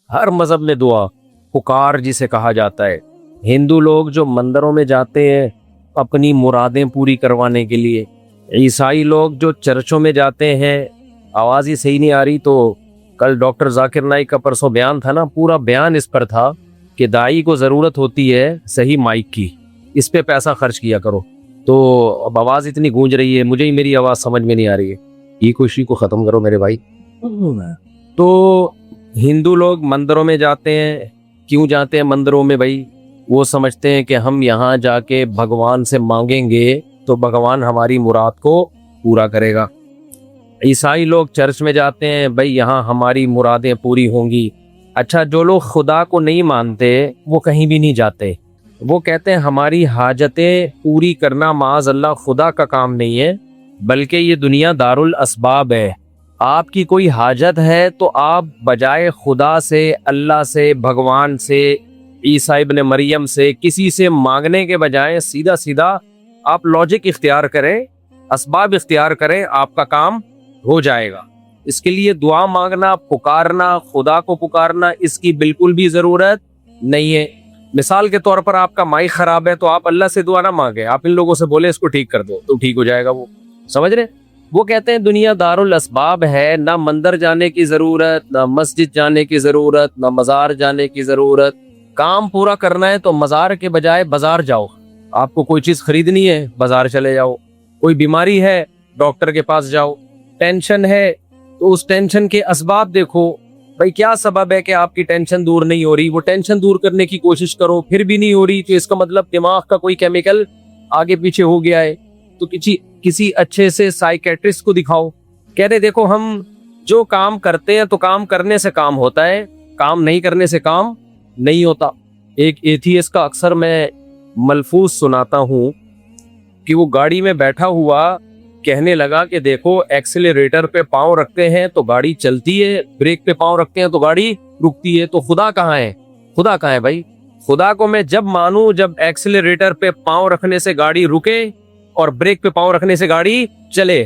ہر مذہب میں دعا پکار جسے کہا جاتا ہے. ہندو لوگ جو مندروں میں جاتے ہیں اپنی مرادیں پوری کروانے کے لیے، عیسائی لوگ جو چرچوں میں جاتے ہیں. آواز ہی صحیح نہیں آ رہی تو کل ڈاکٹر ذاکر نائک کا پرسوں بیان تھا نا، پورا بیان اس پر تھا کہ دائی کو ضرورت ہوتی ہے صحیح مائک کی، اس پہ پیسہ خرچ کیا کرو. تو اب آواز اتنی گونج رہی ہے، مجھے ہی میری آواز سمجھ میں نہیں آ رہی ہے. یہ کوشش کو ختم کرو میرے بھائی. تو ہندو لوگ مندروں میں جاتے ہیں. کیوں جاتے ہیں مندروں میں بھائی؟ وہ سمجھتے ہیں کہ ہم یہاں جا کے بھگوان سے مانگیں گے تو بھگوان ہماری مراد کو پورا کرے گا. عیسائی لوگ چرچ میں جاتے ہیں، بھائی یہاں ہماری مرادیں پوری ہوں گی. اچھا، جو لوگ خدا کو نہیں مانتے وہ کہیں بھی نہیں جاتے. وہ کہتے ہیں ہماری حاجتیں پوری کرنا معاذ اللہ خدا کا کام نہیں ہے، بلکہ یہ دنیا دارالاسباب ہے. آپ کی کوئی حاجت ہے تو آپ بجائے خدا سے، اللہ سے، بھگوان سے، عیسیٰ ابن مریم سے، کسی سے مانگنے کے بجائے سیدھا سیدھا آپ لاجک اختیار کریں، اسباب اختیار کریں، آپ کا کام ہو جائے گا. اس کے لیے دعا مانگنا، پکارنا، خدا کو پکارنا، اس کی بالکل بھی ضرورت نہیں ہے. مثال کے طور پر آپ کا مائک خراب ہے تو آپ اللہ سے دعا نہ مانگیں، آپ ان لوگوں سے بولے اس کو ٹھیک کر دو تو ٹھیک ہو جائے گا. وہ سمجھ رہے؟ وہ کہتے ہیں دنیا دارالاسباب ہے، نہ مندر جانے کی ضرورت، نہ مسجد جانے کی ضرورت، نہ مزار جانے کی ضرورت. کام پورا کرنا ہے تو مزار کے بجائے بازار جاؤ. آپ کو کوئی چیز خریدنی ہے بازار چلے جاؤ. کوئی بیماری ہے ڈاکٹر کے پاس جاؤ. ٹینشن ہے تو اس ٹینشن کے اسباب دیکھو. بھائی کیا سبب ہے کہ آپ کی ٹینشن دور نہیں ہو رہی؟ وہ ٹینشن دور کرنے کی کوشش کرو، پھر بھی نہیں ہو رہی تو اس کا مطلب دماغ کا کوئی کیمیکل آگے پیچھے ہو گیا ہے. تو کسی اچھے سے سائیکیٹرسٹ کو دکھاؤ. کہہ رہے دیکھو ہم جو کام کرتے ہیں تو کام کرنے سے کام ہوتا ہے، کام نہیں کرنے سے کام نہیں ہوتا. ایک ایتھیسٹ کا اکثر میں ملفوظ سناتا ہوں کہ وہ گاڑی میں بیٹھا ہوا کہنے لگا کہ دیکھو ایکسیلریٹر پہ پاؤں رکھتے ہیں تو گاڑی چلتی ہے، بریک پہ پاؤں رکھتے ہیں تو گاڑی رکتی ہے. تو خدا کہاں ہے؟ خدا کہاں ہے بھائی؟ خدا کو میں جب مانوں جب ایکسیلریٹر پہ پاؤں رکھنے سے گاڑی رکے اور بریک پہ پاؤں رکھنے سے گاڑی چلے.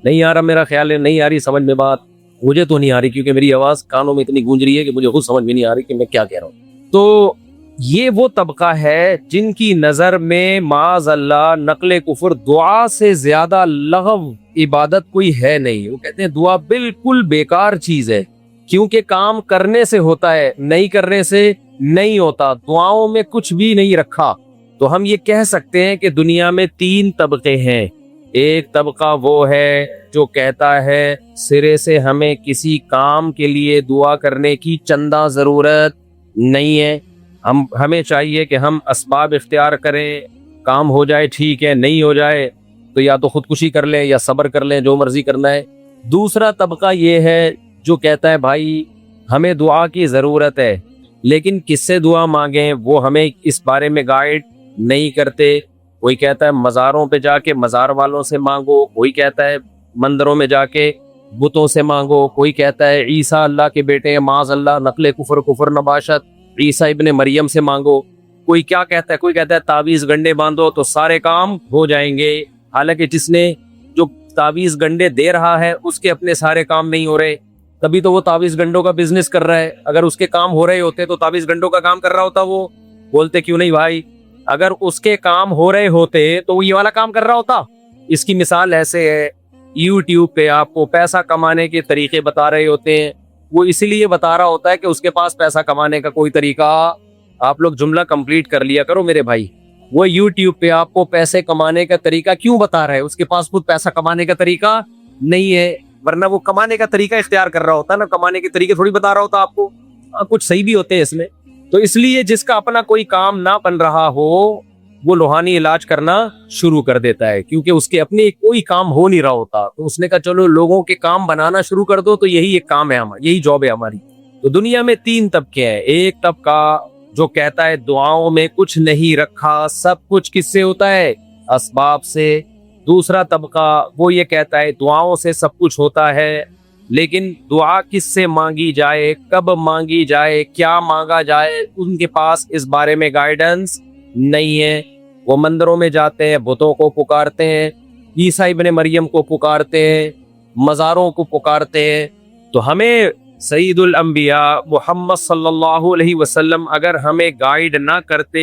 نہیں آ رہا میرا خیال ہے، نہیں آ رہی سمجھ میں بات. مجھے تو نہیں آ رہی کیونکہ میری آواز کانوں میں اتنی گونج رہی ہے کہ مجھے خود سمجھ میں نہیں آ رہی کہ میں کیا کہہ رہا ہوں. تو یہ وہ طبقہ ہے جن کی نظر میں معاذ اللہ نقل کفر دعا سے زیادہ لغو عبادت کوئی ہے نہیں. وہ کہتے ہیں دعا بالکل بیکار چیز ہے کیونکہ کام کرنے سے ہوتا ہے، نہیں کرنے سے نہیں ہوتا. دعاؤں میں کچھ بھی نہیں رکھا. تو ہم یہ کہہ سکتے ہیں کہ دنیا میں 3 طبقے ہیں. ایک طبقہ وہ ہے جو کہتا ہے سرے سے ہمیں کسی کام کے لیے دعا کرنے کی چندہ ضرورت نہیں ہے، ہمیں چاہیے کہ ہم اسباب اختیار کریں، کام ہو جائے ٹھیک ہے، نہیں ہو جائے تو یا تو خودکشی کر لیں یا صبر کر لیں، جو مرضی کرنا ہے. دوسرا طبقہ یہ ہے جو کہتا ہے بھائی ہمیں دعا کی ضرورت ہے لیکن کس سے دعا مانگیں وہ ہمیں اس بارے میں گائیڈ نہیں کرتے. کوئی کہتا ہے مزاروں پہ جا کے مزار والوں سے مانگو، کوئی کہتا ہے مندروں میں جا کے بتوں سے مانگو، کوئی کہتا ہے عیسیٰ اللہ کے بیٹے ہیں معاذ اللہ نقل کفر نباشت، عیسیٰ ابن مریم سے مانگو. کوئی کیا کہتا ہے؟ کوئی کہتا ہے تعویذ گنڈے باندھو تو سارے کام ہو جائیں گے. حالانکہ جس نے جو تعویذ گنڈے دے رہا ہے اس کے اپنے سارے کام نہیں ہو رہے، تبھی تو وہ تعویذ گنڈوں کا بزنس کر رہا ہے. اگر اس کے کام ہو رہے ہوتے تو تعویذ گنڈوں کا کام کر رہا ہوتا. وہ بولتے کیوں نہیں بھائی؟ اگر اس کے کام ہو رہے ہوتے تو وہ یہ والا کام کر رہا ہوتا. اس کی مثال ایسے ہے، یوٹیوب پہ آپ کو پیسہ کمانے کے طریقے بتا رہے ہوتے ہیں. وہ اسی لیے بتا رہا ہوتا ہے کہ اس کے پاس پیسہ کمانے کا کوئی طریقہ. آپ لوگ جملہ کمپلیٹ کر لیا کرو میرے بھائی. وہ یوٹیوب پہ آپ کو پیسے کمانے کا طریقہ کیوں بتا رہا ہے؟ اس کے پاس خود پیسہ کمانے کا طریقہ نہیں ہے، ورنہ وہ کمانے کا طریقہ اختیار کر رہا ہوتا نا، کمانے کے طریقے تھوڑی بتا رہا ہوتا آپ کو. کچھ صحیح بھی ہوتے ہیں اس میں. تو اس لیے جس کا اپنا کوئی کام نہ بن رہا ہو وہ روحانی علاج کرنا شروع کر دیتا ہے کیونکہ اس کے اپنے کوئی کام ہو نہیں رہا ہوتا. تو اس نے کہا چلو لوگوں کے کام بنانا شروع کر دو، تو یہی ایک کام ہے ہمارا، یہی جاب ہے ہماری. تو دنیا میں 3 طبقے ہیں. ایک طبقہ جو کہتا ہے دعاؤں میں کچھ نہیں رکھا، سب کچھ کس سے ہوتا ہے؟ اسباب سے. دوسرا طبقہ وہ یہ کہتا ہے دعاؤں سے سب کچھ ہوتا ہے لیکن دعا کس سے مانگی جائے، کب مانگی جائے، کیا مانگا جائے، ان کے پاس اس بارے میں گائیڈنس نہیں ہے. وہ مندروں میں جاتے ہیں، بتوں کو پکارتے ہیں، عیسیٰ ابن مریم کو پکارتے ہیں، مزاروں کو پکارتے ہیں. تو ہمیں سید الانبیاء محمد صلی اللہ علیہ وسلم اگر ہمیں گائیڈ نہ کرتے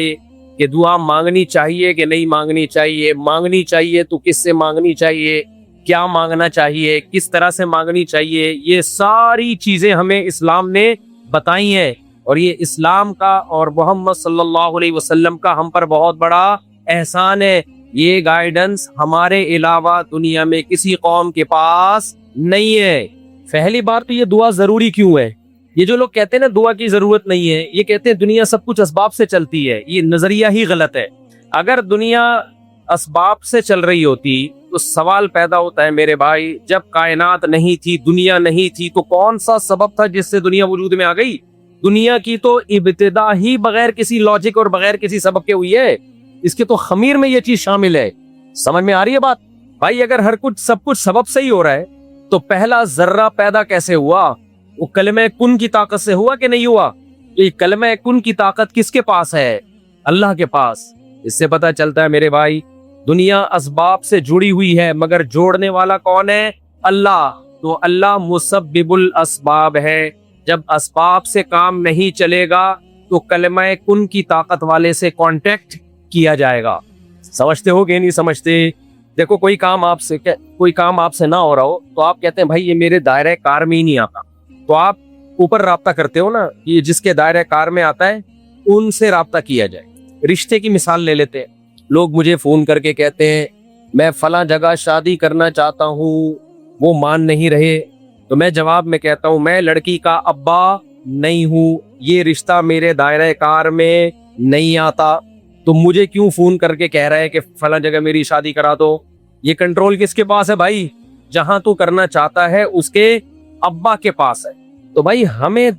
کہ دعا مانگنی چاہیے کہ نہیں مانگنی چاہیے تو کس سے مانگنی چاہیے، کیا مانگنا چاہیے، کس طرح سے مانگنی چاہیے، یہ ساری چیزیں ہمیں اسلام نے بتائی ہیں، اور یہ اسلام کا اور محمد صلی اللہ علیہ وسلم کا ہم پر بہت بڑا احسان ہے۔ یہ گائیڈنس ہمارے علاوہ دنیا میں کسی قوم کے پاس نہیں ہے۔ پہلی بار تو یہ دعا ضروری کیوں ہے؟ یہ جو لوگ کہتے ہیں نا دعا کی ضرورت نہیں ہے، یہ کہتے ہیں دنیا سب کچھ اسباب سے چلتی ہے، یہ نظریہ ہی غلط ہے۔ اگر دنیا اسباب سے چل رہی ہوتی تو سوال پیدا ہوتا ہے میرے بھائی، جب کائنات نہیں تھی، دنیا نہیں تھی، تو کون سا سبب تھا جس سے دنیا وجود میں آ گئی؟ دنیا کی تو ابتدا ہی بغیر کسی لاجک اور بغیر کسی سبب کے ہوئی ہے، اس کے تو خمیر میں یہ چیز شامل ہے۔ سمجھ میں آ رہی ہے بات؟ بھائی اگر ہر کچھ سب کچھ سبب سے ہی ہو رہا ہے تو پہلا ذرہ پیدا کیسے ہوا؟ وہ کلمہ کن کی طاقت سے ہوا کہ نہیں ہوا؟ یہ کلمہ کن کی طاقت کس کے پاس ہے؟ اللہ کے پاس۔ اس سے پتہ چلتا ہے میرے بھائی دنیا اسباب سے جڑی ہوئی ہے، مگر جوڑنے والا کون ہے؟ اللہ۔ تو اللہ مسبب الاسباب ہے۔ جب اسباب سے کام نہیں چلے گا تو کلمہ کن کی طاقت والے سے کانٹیکٹ کیا جائے گا۔ سمجھتے ہو کہ نہیں سمجھتے؟ دیکھو کوئی کام آپ سے نہ ہو رہا ہو تو آپ کہتے ہیں بھائی یہ میرے دائرہ کار میں ہی نہیں آتا، تو آپ اوپر رابطہ کرتے ہو نا، یہ جس کے دائرہ کار میں آتا ہے ان سے رابطہ کیا جائے۔ رشتے کی مثال لے لیتے ہیں، لوگ مجھے فون کر کے کہتے ہیں میں فلاں جگہ شادی کرنا چاہتا ہوں، وہ مان نہیں رہے، تو میں جواب میں کہتا ہوں میں لڑکی کا ابا نہیں ہوں، یہ رشتہ میرے دائرہ کار میں نہیں آتا، تو مجھے کیوں فون کر کے کہہ رہا ہے کہ فلاں جگہ میری شادی کرا دو؟ یہ کنٹرول کس کے پاس ہے بھائی؟ جہاں تو کرنا چاہتا ہے اس کے ابا کے پاس ہے۔ تو بھائی ہم نے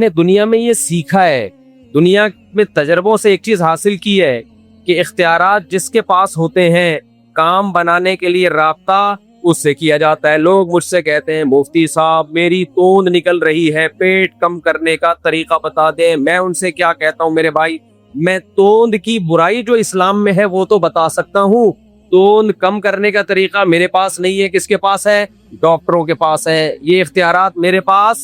دنیا میں یہ سیکھا ہے، دنیا میں تجربوں سے ایک چیز حاصل کی ہے کہ اختیارات جس کے پاس ہوتے ہیں کام بنانے کے لیے رابطہ اس سے کیا جاتا ہے۔ لوگ مجھ سے کہتے ہیں مفتی صاحب میری توند نکل رہی ہے، پیٹ کم کرنے کا طریقہ بتا دیں۔ میں ان سے کیا کہتا ہوں میرے بھائی، میں توند کی برائی جو اسلام میں ہے وہ تو بتا سکتا ہوں، توند کم کرنے کا طریقہ میرے پاس نہیں ہے۔ کس کے پاس ہے؟ ڈاکٹروں کے پاس ہے۔ یہ اختیارات میرے پاس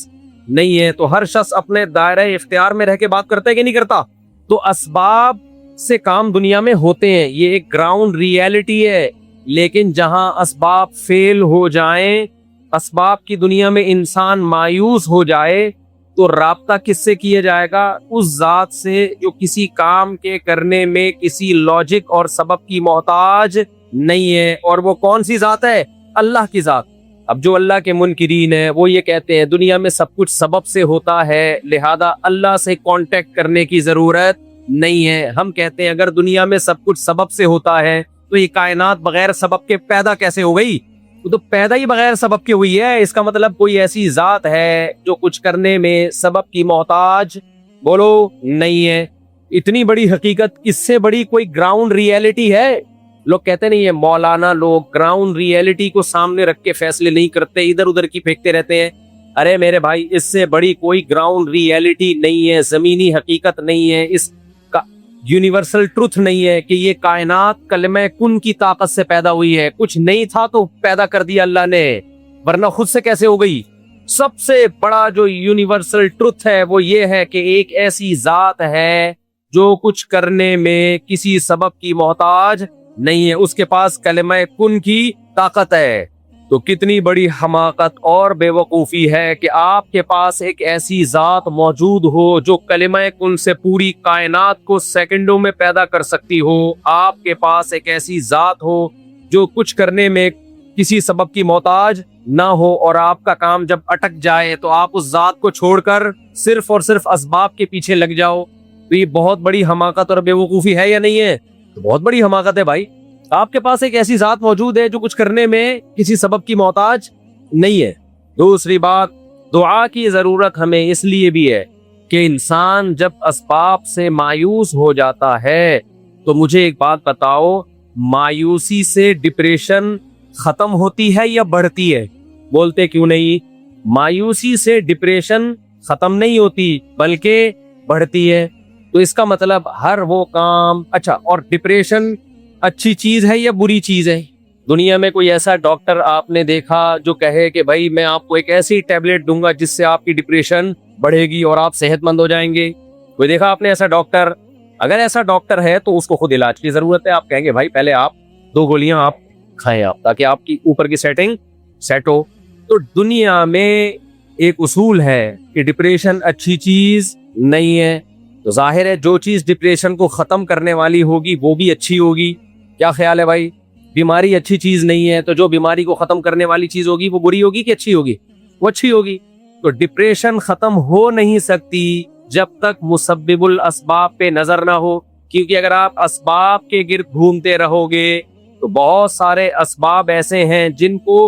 نہیں ہے۔ تو ہر شخص اپنے دائرہ اختیار میں رہ کے بات کرتا ہے کہ نہیں کرتا؟ تو اسباب سے کام دنیا میں ہوتے ہیں، یہ ایک گراؤنڈ ریئلٹی ہے، لیکن جہاں اسباب فیل ہو جائیں، اسباب کی دنیا میں انسان مایوس ہو جائے، تو رابطہ کس سے کیا جائے گا؟ اس ذات سے جو کسی کام کے کرنے میں کسی لاجک اور سبب کی محتاج نہیں ہے۔ اور وہ کون سی ذات ہے؟ اللہ کی ذات۔ اب جو اللہ کے منکرین ہیں وہ یہ کہتے ہیں دنیا میں سب کچھ سبب سے ہوتا ہے، لہذا اللہ سے کانٹیکٹ کرنے کی ضرورت نہیں ہے۔ ہم کہتے ہیں اگر دنیا میں سب کچھ سبب سے ہوتا ہے تو یہ کائنات بغیر سبب کے پیدا کیسے ہو گئی؟ تو پیدا ہی بغیر سبب کے ہوئی ہے، اس کا مطلب کوئی ایسی ذات ہے جو کچھ کرنے میں سبب کی محتاج بولو نہیں ہے۔ اتنی بڑی حقیقت، اس سے بڑی کوئی گراؤنڈ ریئلٹی ہے؟ لوگ کہتے نہیں یہ مولانا لوگ گراؤنڈ ریئلٹی کو سامنے رکھ کے فیصلے نہیں کرتے، ادھر ادھر کی پھینکتے رہتے ہیں۔ ارے میرے بھائی اس سے بڑی کوئی گراؤنڈ ریئلٹی نہیں ہے، زمینی حقیقت نہیں ہے، اس کا یونیورسل ٹروتھ نہیں ہے کہ یہ کائنات کلمہ کن کی طاقت سے پیدا ہوئی ہے۔ کچھ نہیں تھا تو پیدا کر دیا اللہ نے، ورنہ خود سے کیسے ہو گئی؟ سب سے بڑا جو یونیورسل ٹروتھ ہے وہ یہ ہے کہ ایک ایسی ذات ہے جو کچھ کرنے میں کسی سبب کی محتاج نہیں ہے، اس کے پاس کلمہ کن کی طاقت ہے۔ تو کتنی بڑی حماقت اور بے وقوفی ہے کہ آپ کے پاس ایک ایسی ذات موجود ہو جو کلمہ کن سے پوری کائنات کو سیکنڈوں میں پیدا کر سکتی ہو۔ آپ کے پاس ایک ایسی ذات ہو جو کچھ کرنے میں کسی سبب کی محتاج نہ ہو، اور آپ کا کام جب اٹک جائے تو آپ اس ذات کو چھوڑ کر صرف اور صرف اسباب کے پیچھے لگ جاؤ۔ تو یہ بہت بڑی حماقت اور بے وقوفی ہے یا نہیں ہے؟ تو بہت بڑی حماقت ہے بھائی۔ آپ کے پاس ایک ایسی ذات موجود ہے جو کچھ کرنے میں کسی سبب کی محتاج نہیں ہے۔ دوسری بات، دعا کی ضرورت ہمیں اس لیے بھی ہے کہ انسان جب اسباب سے مایوس ہو جاتا ہے تو مجھے ایک بات بتاؤ، مایوسی سے ڈپریشن ختم ہوتی ہے یا بڑھتی ہے؟ بولتے کیوں نہیں؟ مایوسی سے ڈپریشن ختم نہیں ہوتی بلکہ بڑھتی ہے۔ تو اس کا مطلب ہر وہ کام، اچھا، اور ڈپریشن اچھی چیز ہے یا بری چیز ہے؟ دنیا میں کوئی ایسا ڈاکٹر آپ نے دیکھا جو کہے کہ بھائی میں آپ کو ایک ایسی ٹیبلٹ دوں گا جس سے آپ کی ڈپریشن بڑھے گی اور آپ صحت مند ہو جائیں گے؟ کوئی دیکھا آپ نے ایسا ڈاکٹر؟ اگر ایسا ڈاکٹر ہے تو اس کو خود علاج کی ضرورت ہے. آپ کہیں گے بھائی پہلے آپ 2 گولیاں آپ کھائیں آپ، تاکہ آپ کی اوپر کی سیٹنگ سیٹ ہو. تو دنیا میں ایک اصول ہے کہ ڈپریشن اچھی چیز نہیں ہے. تو ظاہر ہے جو چیز ڈپریشن کو ختم کرنے والی ہوگی وہ بھی اچھی ہوگی. کیا خیال ہے بھائی؟ بیماری اچھی چیز نہیں ہے تو جو بیماری کو ختم کرنے والی چیز ہوگی وہ بری ہوگی کہ اچھی ہوگی؟ وہ اچھی ہوگی. تو ڈپریشن ختم ہو نہیں سکتی جب تک مسبب الاسباب پہ نظر نہ ہو، کیونکہ اگر آپ اسباب کے گرد گھومتے رہو گے تو بہت سارے اسباب ایسے ہیں جن کو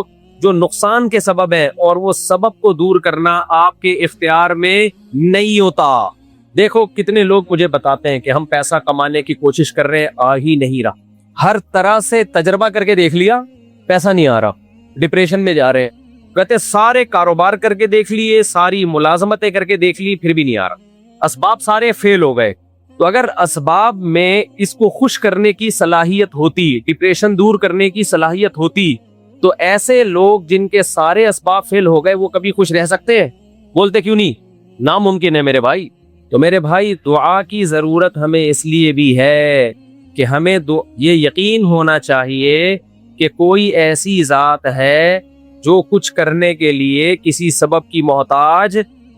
جو نقصان کے سبب ہیں، اور وہ سبب کو دور کرنا آپ کے اختیار میں نہیں ہوتا. دیکھو کتنے لوگ مجھے بتاتے ہیں کہ ہم پیسہ کمانے کی کوشش کر رہے ہیں، آ ہی نہیں رہا. ہر طرح سے تجربہ کر کے دیکھ لیا، پیسہ نہیں آ رہا، ڈپریشن میں جا رہے ہیں. کہتے سارے کاروبار کر کے دیکھ لیے، ساری ملازمتیں کر کے دیکھ لی، پھر بھی نہیں آ رہا. اسباب سارے فیل ہو گئے. تو اگر اسباب میں اس کو خوش کرنے کی صلاحیت ہوتی، ڈپریشن دور کرنے کی صلاحیت ہوتی، تو ایسے لوگ جن کے سارے اسباب فیل ہو گئے وہ کبھی خوش رہ سکتے ہیں؟ بولتے کیوں نہیں؟ ناممکن ہے میرے بھائی. تو میرے بھائی دعا کی ضرورت ہمیں اس لیے بھی ہے کہ ہمیں یہ یقین ہونا چاہیے کہ کوئی ایسی ذات ہے جو کچھ کرنے کے لیے کسی سبب کی محتاج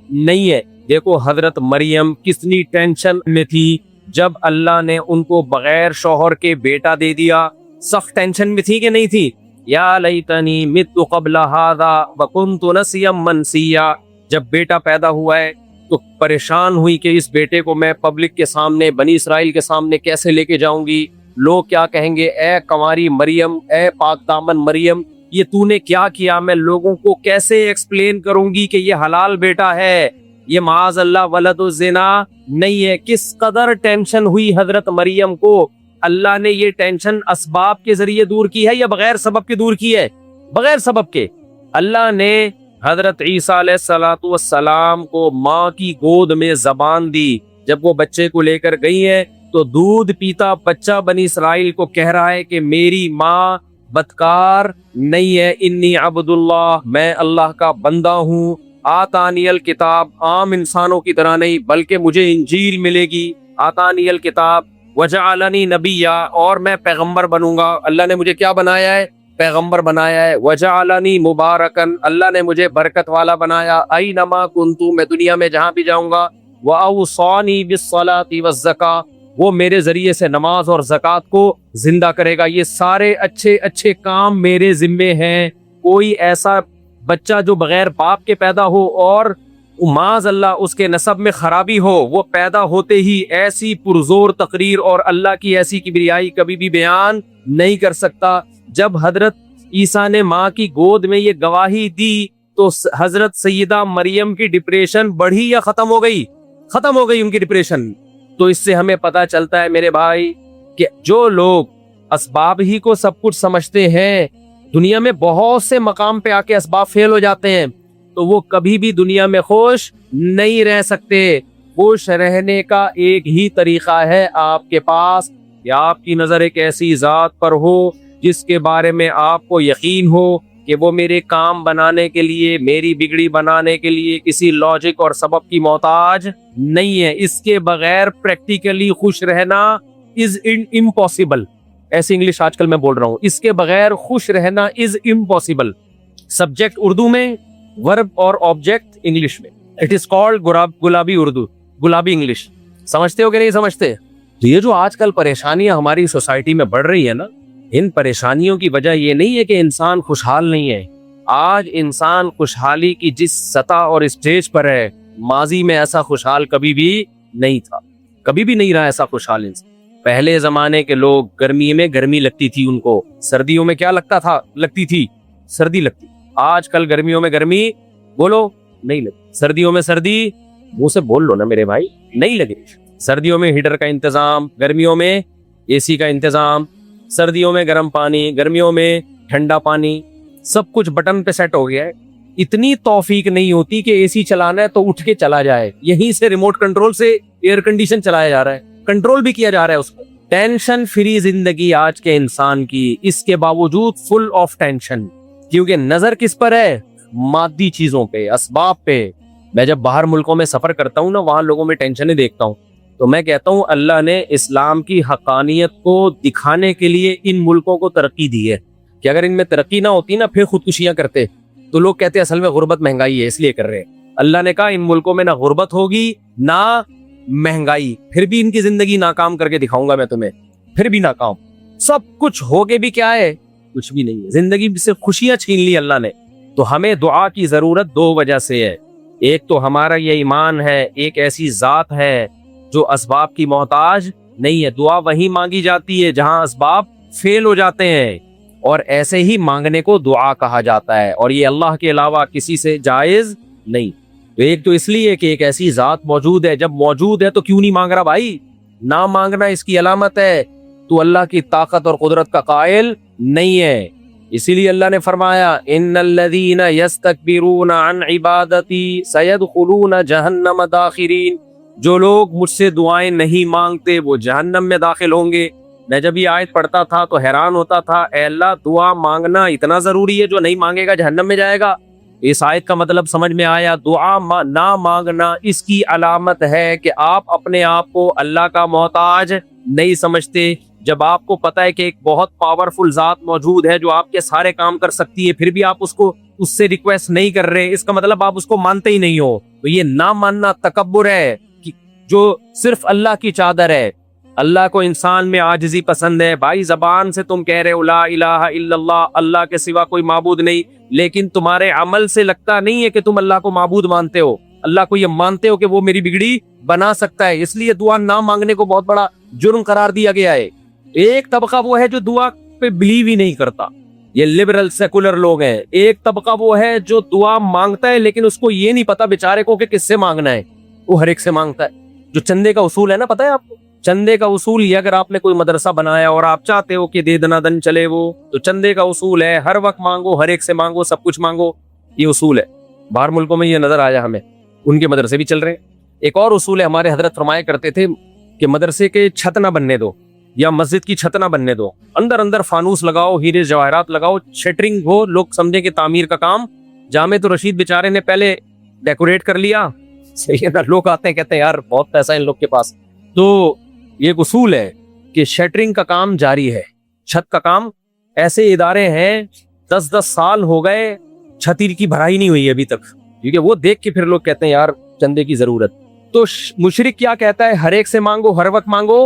نہیں ہے. دیکھو حضرت مریم کتنی ٹینشن میں تھی جب اللہ نے ان کو بغیر شوہر کے بیٹا دے دیا. سخت ٹینشن میں تھی کہ نہیں تھی؟ یا لیتنی مت قبل ھذا وکنت نسیا منسیا. جب بیٹا پیدا ہوا ہے تو پریشان ہوئی کہ اس بیٹے کو میں پبلک کے سامنے، بنی اسرائیل کے سامنے کیسے لے کے جاؤں گی؟ لوگ کیا کہیں گے؟ اے کنواری مریم، اے پاک دامن مریم، یہ تو نے کیا کیا؟ میں لوگوں کو کیسے ایکسپلین کروں گی کہ یہ حلال بیٹا ہے، یہ معاذ اللہ ولد الزنا نہیں ہے؟ کس قدر ٹینشن ہوئی حضرت مریم کو. اللہ نے یہ ٹینشن اسباب کے ذریعے دور کی ہے یا بغیر سبب کے دور کی ہے؟ بغیر سبب کے. اللہ نے حضرت عیسیٰ علیہ السلام کو ماں کی گود میں زبان دی. جب وہ بچے کو لے کر گئی ہے تو دودھ پیتا بچہ بنی اسرائیل کو کہہ رہا ہے کہ میری ماں بدکار نہیں ہے. انی عبد اللہ، میں اللہ کا بندہ ہوں. آتانی الکتاب، عام انسانوں کی طرح نہیں بلکہ مجھے انجیل ملے گی. آتانی الکتاب وجعلنی نبیا، اور میں پیغمبر بنوں گا. اللہ نے مجھے کیا بنایا ہے؟ پیغمبر بنایا ہے. وجعلنی مبارکن، اللہ نے مجھے برکت والا بنایا. اینما کنتو، میں دنیا میں جہاں بھی جاؤں گا. واوصانی بالصلاۃ والزکاۃ، وہ میرے ذریعے سے نماز اور زکوٰۃ کو زندہ کرے گا. یہ سارے اچھے اچھے کام میرے ذمے ہیں. کوئی ایسا بچہ جو بغیر باپ کے پیدا ہو اور معاذ اللہ اس کے نسب میں خرابی ہو، وہ پیدا ہوتے ہی ایسی پرزور تقریر اور اللہ کی ایسی کبریائی کبھی بھی بیان نہیں کر سکتا. جب حضرت عیسیٰ نے ماں کی گود میں یہ گواہی دی تو حضرت سیدہ مریم کی ڈپریشن بڑھی یا ختم ہو گئی؟ ختم ہو گئی ان کی ڈپریشن. تو اس سے ہمیں پتہ چلتا ہے میرے بھائی کہ جو لوگ اسباب ہی کو سب کچھ سمجھتے ہیں، دنیا میں بہت سے مقام پہ آ کے اسباب فیل ہو جاتے ہیں، تو وہ کبھی بھی دنیا میں خوش نہیں رہ سکتے. خوش رہنے کا ایک ہی طریقہ ہے آپ کے پاس کہ آپ کی نظر ایک ایسی ذات پر ہو جس کے بارے میں آپ کو یقین ہو کہ وہ میرے کام بنانے کے لیے، میری بگڑی بنانے کے لیے کسی لاجک اور سبب کی محتاج نہیں ہے. اس کے بغیر پریکٹیکلی خوش رہنا از امپاسبل. ایسی انگلش آج کل میں بول رہا ہوں، اس کے بغیر خوش رہنا از امپاسبل. سبجیکٹ اردو میں، ورب اور آبجیکٹ انگلش میں. اٹ از کالڈ گلابی اردو، گلابی انگلش. سمجھتے ہو کہ نہیں سمجھتے؟ تو یہ جو آج کل پریشانیاں ہماری سوسائٹی میں بڑھ رہی ہے نا، ان پریشانیوں کی وجہ یہ نہیں ہے کہ انسان خوشحال نہیں ہے. آج انسان خوشحالی کی جس سطح اور اسٹیج پر ہے، ماضی میں ایسا خوشحال کبھی بھی نہیں تھا، کبھی بھی نہیں رہا ایسا خوشحال انسان. پہلے زمانے کے لوگ گرمی میں گرمی لگتی تھی ان کو، سردیوں میں کیا لگتی تھی؟ سردی لگتی. آج کل گرمیوں میں گرمی بولو نہیں لگتی، سردیوں میں سردی منہ سے بول لو نا میرے بھائی، نہیں لگے. سردیوں میں ہیٹر کا انتظام، گرمیوں میں اے سی کا انتظام. سردیوں میں گرم پانی، گرمیوں میں ٹھنڈا پانی، سب کچھ بٹن پہ سیٹ ہو گیا ہے. اتنی توفیق نہیں ہوتی کہ اے سی چلانا ہے تو اٹھ کے چلا جائے، یہیں سے ریموٹ کنٹرول سے ایئر کنڈیشن چلایا جا رہا ہے، کنٹرول بھی کیا جا رہا ہے اس کو. ٹینشن فری زندگی آج کے انسان کی، اس کے باوجود فل آف ٹینشن، کیونکہ نظر کس پر ہے؟ مادی چیزوں پہ، اسباب پہ۔ میں جب باہر ملکوں میں سفر کرتا ہوں نا، وہاں لوگوں میں ٹینشنیں دیکھتا ہوں، تو میں کہتا ہوں اللہ نے اسلام کی حقانیت کو دکھانے کے لیے ان ملکوں کو ترقی دی ہے، کہ اگر ان میں ترقی نہ ہوتی نا پھر خودکشیاں کرتے تو لوگ کہتے اصل میں غربت مہنگائی ہے اس لیے کر رہے ہیں۔ اللہ نے کہا ان ملکوں میں نہ غربت ہوگی نہ مہنگائی، پھر بھی ان کی زندگی ناکام کر کے دکھاؤں گا میں تمہیں، پھر بھی ناکام، سب کچھ ہو کے بھی کیا ہے؟ کچھ بھی نہیں ہے، زندگی سے خوشیاں چھین لی اللہ نے۔ تو ہمیں دعا کی ضرورت دو وجہ سے ہے، ایک تو ہمارا یہ ایمان ہے ایک ایسی ذات ہے جو اسباب کی محتاج نہیں ہے، دعا وہیں مانگی جاتی ہے جہاں اسباب فیل ہو جاتے ہیں، اور ایسے ہی مانگنے کو دعا کہا جاتا ہے، اور یہ اللہ کے علاوہ کسی سے جائز نہیں۔ تو ایک تو اس لیے کہ ایک ایسی ذات موجود ہے، جب موجود ہے تو کیوں نہیں مانگ رہا بھائی؟ نہ مانگنا اس کی علامت ہے تو اللہ کی طاقت اور قدرت کا قائل نہیں ہے۔ اسی لیے اللہ نے فرمایا ان الذین یستکبرون عن عبادتی سیدخلون جہنم داخرین، جو لوگ مجھ سے دعائیں نہیں مانگتے وہ جہنم میں داخل ہوں گے۔ میں جب یہ آیت پڑھتا تھا تو حیران ہوتا تھا، اے اللہ دعا مانگنا اتنا ضروری ہے، جو نہیں مانگے گا جہنم میں جائے گا؟ اس آیت کا مطلب سمجھ میں آیا، دعا نہ مانگنا اس کی علامت ہے کہ آپ اپنے آپ کو اللہ کا محتاج نہیں سمجھتے۔ جب آپ کو پتہ ہے کہ ایک بہت پاورفل ذات موجود ہے جو آپ کے سارے کام کر سکتی ہے، پھر بھی آپ اس سے ریکویسٹ نہیں کر رہے، اس کا مطلب آپ اس کو مانتے ہی نہیں ہو۔ تو یہ نہ ماننا تکبر ہے جو صرف اللہ کی چادر ہے۔ اللہ کو انسان میں عاجزی پسند ہے۔ بھائی زبان سے تم کہہ رہے ہو لا الہ الا اللہ، اللہ کے سوا کوئی معبود نہیں، لیکن تمہارے عمل سے لگتا نہیں ہے کہ تم اللہ کو معبود مانتے ہو، اللہ کو یہ مانتے ہو کہ وہ میری بگڑی بنا سکتا ہے۔ اس لیے دعا نہ مانگنے کو بہت بڑا جرم قرار دیا گیا ہے۔ ایک طبقہ وہ ہے جو دعا پہ بلیو ہی نہیں کرتا، یہ لبرل سیکولر لوگ ہیں۔ ایک طبقہ وہ ہے جو دعا مانگتا ہے لیکن اس کو یہ نہیں پتا بیچارے کو کہ کس سے مانگنا ہے، وہ ہر ایک سے مانگتا ہے۔ جو چندے کا اصول ہے نا، پتا ہے آپ کو چندے کا اصول یہ، اگر آپ نے کوئی مدرسہ بنایا اور آپ چاہتے ہو کہ دے دنا دن چلے، وہ تو چندے کا اصول ہے ہر وقت مانگو، ہر ایک سے مانگو، سب کچھ مانگو، یہ اصول ہے۔ باہر ملکوں میں یہ نظر آیا ہمیں، ان کے مدرسے بھی چل رہے ہیں۔ ایک اور اصول ہے، ہمارے حضرت فرمایا کرتے تھے کہ مدرسے کے چھت نہ بننے دو یا مسجد کی چھت نہ بننے دو، اندر اندر فانوس لگاؤ، ہیرے جواہرات لگاؤ، شٹرنگ ہو، لوگ سمجھے کہ تعمیر کا کام۔ جامع رشید بیچارے نے پہلے ڈیکوریٹ کر لیا، صحیح ہے نا، لوگ آتے ہیں کہتے ہیں یار بہت پیسہ ہے ان لوگ کے پاس۔ تو یہ ایک اصول ہے کہ شٹرنگ کا کام جاری ہے، چھت کا کام۔ ایسے ادارے ہیں 10 سال ہو گئے چھت کی بھرائی نہیں ہوئی ابھی تک، کیونکہ وہ دیکھ کے پھر لوگ کہتے ہیں یار چندے کی ضرورت۔ تو مشرک کیا کہتا ہے؟ ہر ایک سے مانگو، ہر وقت مانگو،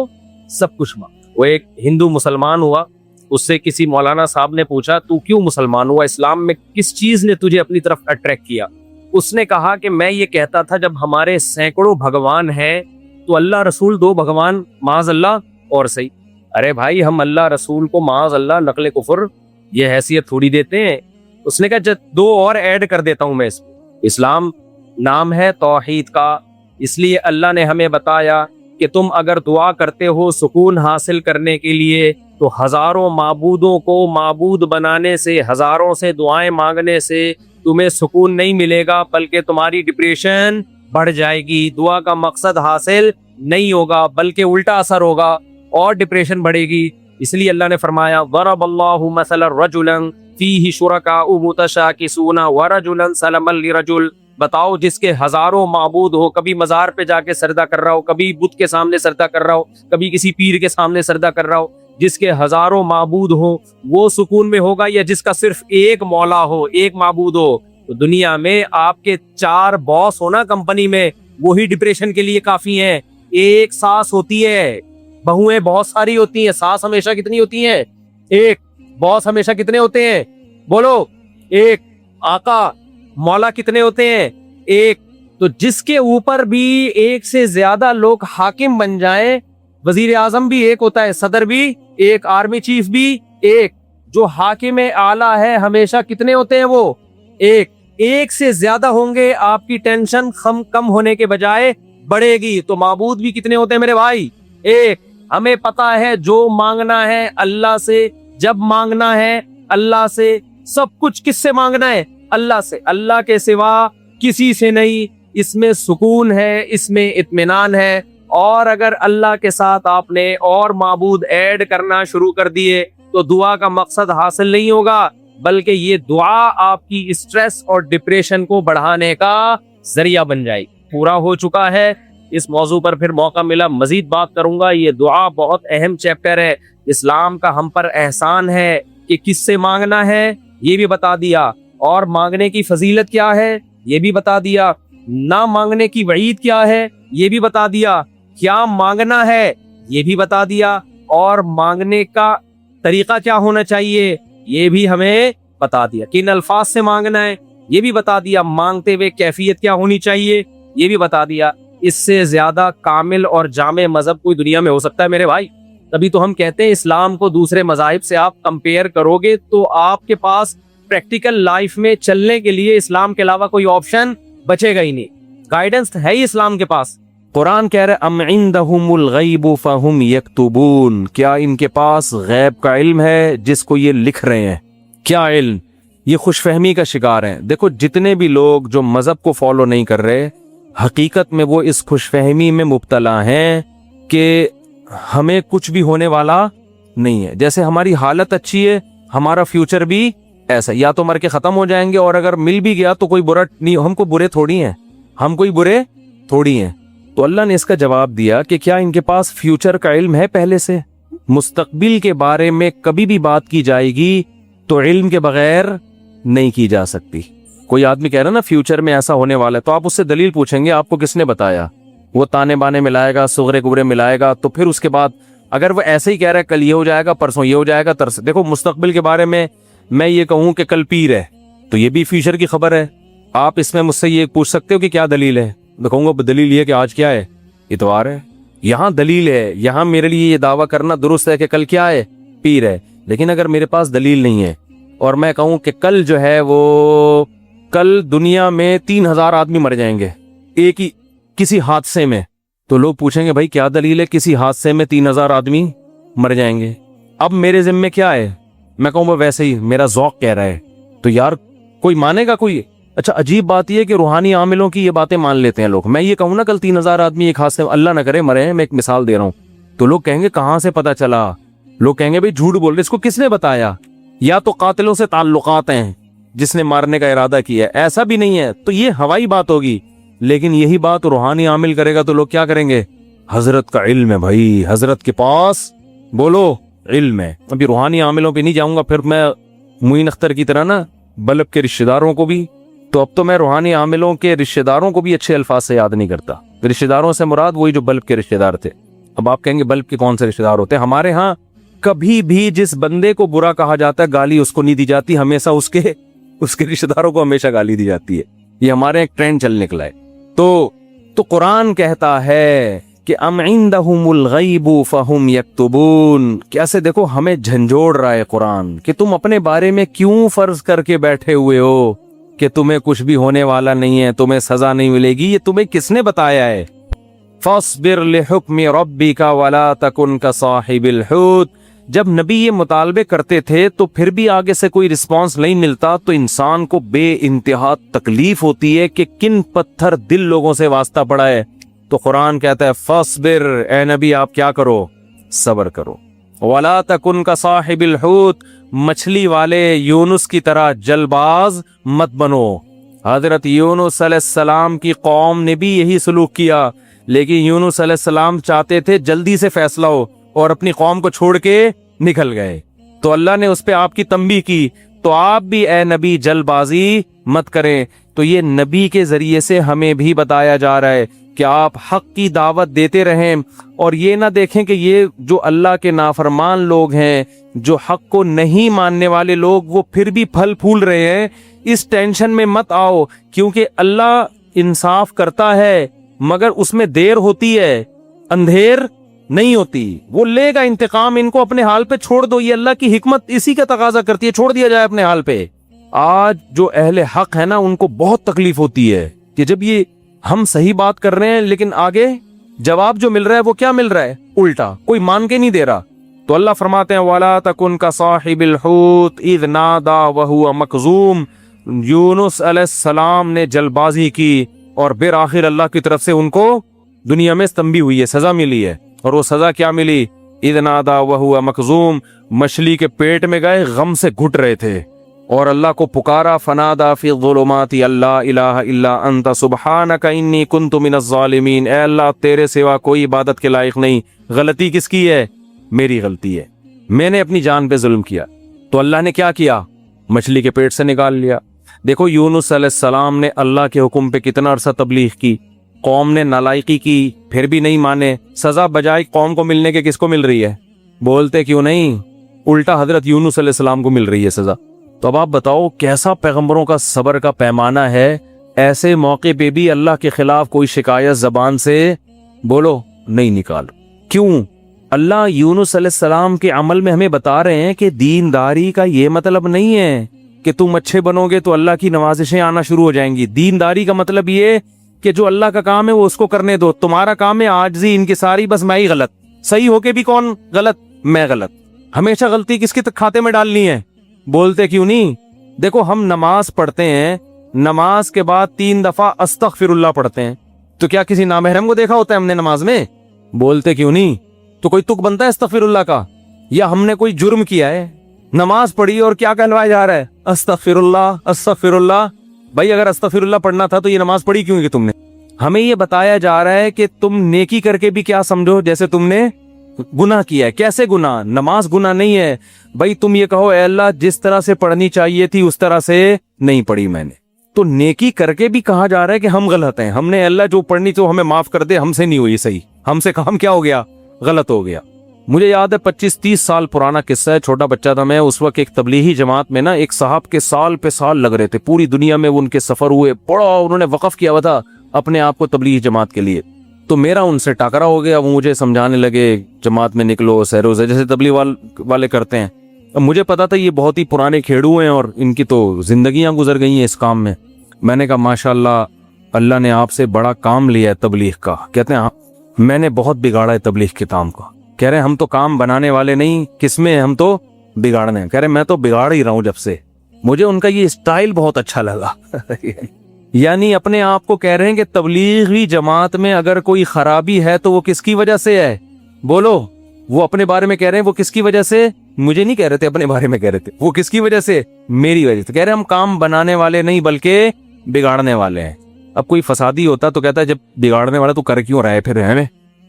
سب کچھ مانگو۔ وہ ایک ہندو مسلمان ہوا، اس سے کسی مولانا صاحب نے پوچھا تو کیوں مسلمان ہوا، اسلام میں کس چیز نے تجھے اپنی طرف اٹریکٹ کیا؟ اس نے کہا کہ میں یہ کہتا تھا جب ہمارے سینکڑوں بھگوان ہیں تو اللہ رسول 2 بھگوان معاذ اللہ اور صحیح۔ ارے بھائی ہم اللہ رسول کو معاذ اللہ نقل کفر یہ حیثیت تھوڑی دیتے ہیں۔ اس نے کہا جب 2 اور ایڈ کر دیتا ہوں میں اس میں۔ اسلام نام ہے توحید کا، اس لیے اللہ نے ہمیں بتایا کہ تم اگر دعا کرتے ہو سکون حاصل کرنے کے لیے تو ہزاروں معبودوں کو معبود بنانے سے، ہزاروں سے دعائیں مانگنے سے تمہیں سکون نہیں ملے گا، بلکہ تمہاری ڈپریشن بڑھ جائے گی، دعا کا مقصد حاصل نہیں ہوگا بلکہ الٹا اثر ہوگا اور ڈپریشن بڑھے گی۔ اس لیے اللہ نے فرمایا ضرب اللہ مثلا رجلا فیہ شرکاء متشاکسون ورجلا سلما لرجل، بتاؤ جس کے ہزاروں معبود ہو، کبھی مزار پہ جا کے سجدہ کر رہا ہو، کبھی بت کے سامنے سجدہ کر رہا ہو، کبھی کسی پیر کے سامنے سجدہ کر رہا ہو، جس کے ہزاروں معبود ہو وہ سکون میں ہوگا یا جس کا صرف ایک مولا ہو، ایک معبود ہو؟ تو دنیا میں آپ کے 4 باس ہونا کمپنی میں، وہی ڈپریشن کے لیے کافی ہیں۔ ایک ساس ہوتی ہے، بہویں بہت ساری ہوتی ہیں، ساس ہمیشہ کتنی ہوتی ہیں؟ ایک۔ باس ہمیشہ کتنے ہوتے ہیں؟ بولو، ایک۔ آقا مولا کتنے ہوتے ہیں؟ ایک۔ تو جس کے اوپر بھی ایک سے زیادہ لوگ حاکم بن جائیں، وزیر اعظم بھی ایک ہوتا ہے، صدر بھی ایک، آرمی چیف بھی ایک، جو حاکم اعلیٰ ہے ہمیشہ کتنے ہوتے ہیں؟ وہ ایک۔ ایک سے زیادہ ہوں گے آپ کی ٹینشن کم ہونے کے بجائے بڑھے گی۔ تو معبود بھی کتنے ہوتے ہیں میرے بھائی؟ ایک۔ ہمیں پتا ہے جو مانگنا ہے اللہ سے، جب مانگنا ہے اللہ سے، سب کچھ کس سے مانگنا ہے؟ اللہ سے، اللہ کے سوا کسی سے نہیں۔ اس میں سکون ہے، اس میں اطمینان ہے۔ اور اگر اللہ کے ساتھ آپ نے اور معبود ایڈ کرنا شروع کر دیے تو دعا کا مقصد حاصل نہیں ہوگا، بلکہ یہ دعا آپ کی اسٹریس اور ڈپریشن کو بڑھانے کا ذریعہ بن جائے گی۔ پورا ہو چکا ہے، اس موضوع پر پھر موقع ملا مزید بات کروں گا۔ یہ دعا بہت اہم چیپٹر ہے، اسلام کا ہم پر احسان ہے کہ کس سے مانگنا ہے یہ بھی بتا دیا، اور مانگنے کی فضیلت کیا ہے یہ بھی بتا دیا، نہ مانگنے کی وعید کیا ہے یہ بھی بتا دیا، کیا مانگنا ہے یہ بھی بتا دیا، اور مانگنے کا طریقہ کیا ہونا چاہیے یہ بھی ہمیں بتا دیا، کن الفاظ سے مانگنا ہے یہ بھی بتا دیا، مانگتے ہوئے کیفیت کیا ہونی چاہیے یہ بھی بتا دیا۔ اس سے زیادہ کامل اور جامع مذہب کوئی دنیا میں ہو سکتا ہے میرے بھائی؟ تبھی تو ہم کہتے ہیں اسلام کو دوسرے مذاہب سے آپ کمپیئر کرو گے تو آپ کے پاس پریکٹیکل لائف میں چلنے کے لیے اسلام کے علاوہ کوئی آپشن بچے گا ہی نہیں، گائیڈنس ہے ہی اسلام کے پاس۔ قرآن کہہ رہے ام عندہم الغیب فہم یکتبون، کیا ان کے پاس غیب کا علم ہے جس کو یہ لکھ رہے ہیں؟ کیا علم؟ یہ خوش فہمی کا شکار ہیں۔ دیکھو جتنے بھی لوگ جو مذہب کو فالو نہیں کر رہے، حقیقت میں وہ اس خوش فہمی میں مبتلا ہیں کہ ہمیں کچھ بھی ہونے والا نہیں ہے، جیسے ہماری حالت اچھی ہے ہمارا فیوچر بھی ایسا، یا تو مر کے ختم ہو جائیں گے، اور اگر مل بھی گیا تو کوئی برا نہیں، ہم کو برے تھوڑی ہیں، ہم کوئی برے تھوڑی ہیں۔ تو اللہ نے اس کا جواب دیا کہ کیا ان کے پاس فیوچر کا علم ہے پہلے سے؟ مستقبل کے بارے میں کبھی بھی بات کی جائے گی تو علم کے بغیر نہیں کی جا سکتی۔ کوئی آدمی کہہ رہا نا فیوچر میں ایسا ہونے والا ہے، تو آپ اس سے دلیل پوچھیں گے آپ کو کس نے بتایا؟ وہ تانے بانے ملائے گا، صغرے کبرے ملائے گا، تو پھر اس کے بعد اگر وہ ایسے ہی کہہ رہا ہے کل یہ ہو جائے گا، پرسوں یہ ہو جائے گا، ترس دیکھو مستقبل کے بارے میں یہ کہوں کہ کل پیر ہے تو یہ بھی فیوچر کی خبر ہے۔ آپ اس میں مجھ سے یہ پوچھ سکتے ہو کہ کیا دلیل ہے، میں کہوں گا دلیل یہ کہ آج کیا ہے، اتوار ہے، یہاں دلیل ہے، یہاں میرے لیے یہ دعویٰ کرنا درست ہے کہ کل کیا ہے، پیر ہے۔ لیکن اگر میرے پاس دلیل نہیں ہے اور میں کہوں کہ کل جو ہے وہ کل دنیا میں 3000 آدمی مر جائیں گے ایک ہی کسی حادثے میں، تو لوگ پوچھیں گے بھائی کیا دلیل ہے کسی حادثے میں 3000 آدمی مر جائیں گے؟ اب میرے ذمہ کیا ہے؟ میں کہوں وہ ویسے ہی میرا ذوق کہہ رہا ہے، تو یار کوئی مانے گا کوئی؟ اچھا عجیب بات یہ کہ روحانی عاملوں کی یہ باتیں مان لیتے ہیں لوگ۔ میں یہ کہوں نا کل 3000 آدمی ایک حادثے میں، اللہ نہ کرے مرے ہیں، میں ایک مثال دے رہا ہوں، تو لوگ کہیں گے کہاں سے پتا چلا؟ لوگ کہیں گے بھائی جھوٹ بول رہے، اس کو کس نے بتایا؟ یا تو قاتلوں سے تعلقات ہیں جس نے مارنے کا ارادہ کیا ہے، ایسا بھی نہیں ہے تو یہ ہوائی بات ہوگی۔ لیکن یہی بات روحانی عامل کرے گا تو لوگ کیا کریں گے؟ حضرت کا علم ہے بھائی، حضرت کے پاس بولو علم ہے۔ ابھی روحانی عاملوں پہ نہیں جاؤں گا، پھر میں معین اختر کی طرح نا بلب کے رشتہ داروں کو بھی، تو اب تو میں روحانی عاملوں کے رشتہ داروں کو بھی اچھے الفاظ سے یاد نہیں کرتا۔ رشتہ داروں سے مراد وہی جو بلب کے رشتہ دار تھے۔ اب آپ کہیں گے بلب کے کون سے رشتہ دار ہوتے ہیں؟ ہمارے ہاں کبھی بھی جس بندے کو برا کہا جاتا ہے گالی اس کو نہیں دی جاتی، ہمیشہ اس کے رشتہ داروں کو ہمیشہ گالی دی جاتی ہے۔ یہ ہمارے ایک ٹرینڈ چل نکلا ہے۔ تو قرآن کہتا ہے کہ ام عندہم الغیب فہم یکتبون، کیسے دیکھو ہمیں جھنجھوڑ رہا ہے قرآن کہ تم اپنے بارے میں کیوں فرض کر کے بیٹھے ہوئے ہو کہ تمہیں کچھ بھی ہونے والا نہیں ہے، تمہیں سزا نہیں ملے گی؟ یہ تمہیں کس نے بتایا ہے؟ فاصبر لحکم ربک ولا تکن کصاحب الحوت۔ جب نبی یہ مطالبے کرتے تھے تو پھر بھی آگے سے کوئی رسپانس نہیں ملتا تو انسان کو بے انتہا تکلیف ہوتی ہے کہ کن پتھر دل لوگوں سے واسطہ پڑا ہے۔ تو قرآن کہتا ہے فاصبر، اے نبی آپ کیا کرو؟ صبر کرو۔ ولا تکن کصاحب الحوت، مچھلی والے یونس کی طرح جل باز مت بنو۔ حضرت یونس علیہ السلام کی قوم نے بھی یہی سلوک کیا، لیکن یونس علیہ السلام چاہتے تھے جلدی سے فیصلہ ہو اور اپنی قوم کو چھوڑ کے نکل گئے، تو اللہ نے اس پہ آپ کی تنبیہ کی۔ تو آپ بھی اے نبی جل بازی مت کریں۔ تو یہ نبی کے ذریعے سے ہمیں بھی بتایا جا رہا ہے کہ آپ حق کی دعوت دیتے رہیں، اور یہ نہ دیکھیں کہ یہ جو اللہ کے نافرمان لوگ ہیں، جو حق کو نہیں ماننے والے لوگ، وہ پھر بھی پھل پھول رہے ہیں۔ اس ٹینشن میں مت آؤ، کیونکہ اللہ انصاف کرتا ہے مگر اس میں دیر ہوتی ہے، اندھیر نہیں ہوتی۔ وہ لے گا انتقام، ان کو اپنے حال پہ چھوڑ دو، یہ اللہ کی حکمت اسی کا تقاضا کرتی ہے، چھوڑ دیا جائے اپنے حال پہ۔ آج جو اہل حق ہے نا ان کو بہت تکلیف ہوتی ہے کہ جب یہ ہم صحیح بات کر رہے ہیں لیکن آگے جواب جو مل رہا ہے وہ کیا مل رہا ہے؟ الٹا، کوئی مان کے نہیں دے رہا۔ تو اللہ فرماتے ہیں وَلَا تَكُنْ كَصَاحِبِ الْحُوتِ إِذْ نَادَى وَهُوَ مَكْظُومٌ، یونس علیہ السلام نے جلد بازی کی اور بالآخر اللہ کی طرف سے ان کو دنیا میں ستمبھی ہوئی ہے، سزا ملی ہے، اور وہ سزا کیا ملی؟ اذ نادا وہو مکظوم، مچھلی کے پیٹ میں گئے، غم سے گھٹ رہے تھے اور اللہ کو پکارا، فنادا فی الظلمات اللہ الہ الا انت سبحانک انی کنت من الظالمین، اے اللہ تیرے سوا کوئی عبادت کے لائق نہیں۔ غلطی کس کی ہے؟ میری غلطی ہے، میں نے اپنی جان پہ ظلم کیا۔ تو اللہ نے کیا کیا؟ مچھلی کے پیٹ سے نکال لیا۔ دیکھو یونس علیہ السلام نے اللہ کے حکم پہ کتنا عرصہ تبلیغ کی، قوم نے نالائقی کی، پھر بھی نہیں مانے، سزا بجائے قوم کو ملنے کے کس کو مل رہی ہے؟ بولتے کیوں نہیں؟ الٹا حضرت یونس علیہ السلام کو مل رہی ہے سزا۔ تو اب آپ بتاؤ کیسا پیغمبروں کا صبر کا پیمانہ ہے، ایسے موقع پہ بھی اللہ کے خلاف کوئی شکایت زبان سے بولو نہیں نکالو۔ کیوں؟ اللہ یونس علیہ السلام کے عمل میں ہمیں بتا رہے ہیں کہ دینداری کا یہ مطلب نہیں ہے کہ تم اچھے بنو گے تو اللہ کی نوازشیں آنا شروع ہو جائیں گی۔ دینداری کا مطلب یہ کہ جو اللہ کا کام ہے وہ اس کو کرنے دو، تمہارا کام ہے عاجزی انکساری، بس میں ہی غلط، صحیح ہو کے بھی کون غلط؟ میں غلط۔ ہمیشہ غلطی کس کے کھاتے میں ڈالنی ہے؟ بولتے کیوں نہیں؟ دیکھو ہم نماز پڑھتے ہیں، نماز کے بعد 3 دفعہ استغفر اللہ پڑھتے ہیں، تو کیا کسی نامحرم کو دیکھا ہوتا ہے ہم نے نماز میں؟ بولتے کیوں نہیں؟ تو کوئی تک بنتا ہے استغفر اللہ کا؟ یا ہم نے کوئی جرم کیا ہے، نماز پڑھی اور کیا کہلوایا جا رہا ہے؟ استغفر اللہ استغفر اللہ۔ بھائی اگر استغفر اللہ پڑھنا تھا تو یہ نماز پڑھی کیوں کہ تم نے؟ ہمیں یہ بتایا جا رہا ہے کہ تم نیکی کر کے بھی کیا سمجھو جیسے تم نے گناہ کیا ہے۔ کیسے گناہ؟ نماز گناہ نہیں ہے بھائی، تم یہ کہو اے اللہ جس طرح سے پڑھنی چاہیے تھی اس طرح سے نہیں پڑھی میں نے، تو نیکی کر کے بھی کہا جا رہا ہے کہ ہم غلط ہیں، ہم نے اللہ جو پڑھنی تو ہمیں معاف کر دے، ہم سے نہیں ہوئی صحیح، ہم سے کام کیا ہو گیا؟ غلط ہو گیا۔ مجھے یاد ہے 25-30 سال پرانا قصہ ہے، چھوٹا بچہ تھا میں اس وقت، ایک تبلیغی جماعت میں نا ایک صاحب کے سال پہ سال لگ رہے تھے، پوری دنیا میں وہ ان کے سفر ہوئے، بڑا انہوں نے وقف کیا ہوا تھا اپنے آپ کو تبلیغی جماعت کے لیے۔ تو میرا ان سے ٹاکرا ہو گیا، وہ مجھے سمجھانے لگے جماعت میں نکلو سیرو سے، جیسے تبلیغ والے کرتے ہیں۔ اب مجھے پتا تھا یہ بہت ہی پرانے کھیڑو ہیں اور ان کی تو زندگیاں گزر گئی ہیں اس کام میں۔ میں نے کہا ماشاءاللہ اللہ نے آپ سے بڑا کام لیا ہے تبلیغ کا۔ کہتے ہیں میں نے بہت بگاڑا ہے تبلیغ کے کام کو۔ کہہ رہے ہم تو کام بنانے والے نہیں، کس میں ہم تو بگاڑنے ہیں۔ کہہ رہے میں تو بگاڑ ہی رہا ہوں جب سے۔ مجھے ان کا یہ اسٹائل بہت اچھا لگا یعنی اپنے آپ کو کہہ رہے ہیں کہ تبلیغی جماعت میں اگر کوئی خرابی ہے تو وہ کس کی وجہ سے ہے؟ بولو، وہ اپنے بارے میں کہہ رہے ہیں وہ کس کی وجہ سے؟ مجھے نہیں کہہ رہے تھے، اپنے بارے میں کہہ رہے تھے، وہ کس کی وجہ سے؟ میری وجہ سے۔ کہہ رہے ہم کام بنانے والے نہیں بلکہ بگاڑنے والے ہیں۔ اب کوئی فسادی ہوتا تو کہتا ہے جب بگاڑنے والا تو کر کیوں رہا ہے پھر ہمیں؟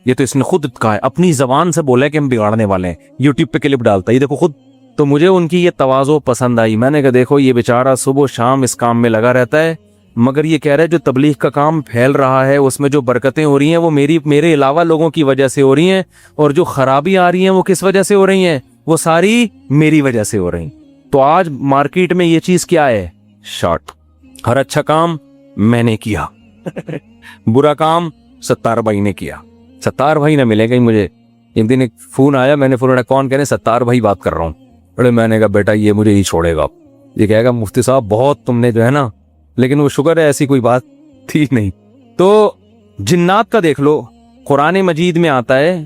یہ تو اس نے خود کہا ہے، اپنی زبان سے بولا ہے کہ ہم بگاڑنے والے ہیں، یوٹیوب پہ کلپ ڈالتا ہے، یہ دیکھو خود۔ تو مجھے ان کی یہ تواضع پسند آئی۔ میں نے کہا دیکھو یہ بیچارہ صبح و شام اس کام میں لگا رہتا ہے، مگر یہ کہہ رہا ہے جو تبلیغ کا کام پھیل رہا ہے اس میں جو برکتیں ہو رہی ہیں وہ میرے علاوہ لوگوں کی وجہ سے ہو رہی ہیں، اور جو خرابی آ رہی ہیں وہ کس وجہ سے ہو رہی ہیں؟ وہ ساری میری وجہ سے ہو رہی ہیں۔ تو آج مارکیٹ میں یہ چیز کیا ہے؟ شارٹ۔ ہر اچھا کام میں نے کیا برا کام ستار بھائی نے کیا۔ ستار بھائی نہ ملے گا مجھے۔ ایک دن ایک فون آیا، میں نے فون اٹھایا، کون؟ کہنے ستار بھائی بات کر رہا ہوں۔ بڑے میں نے کہا بیٹا یہ مجھے ہی چھوڑے گا، یہ کہے گا مفتی صاحب بہت تم نے جو ہے نا، لیکن وہ شکر ہے ایسی کوئی بات تھی نہیں۔ تو جنات کا دیکھ لو، قرآن مجید میں آتا ہے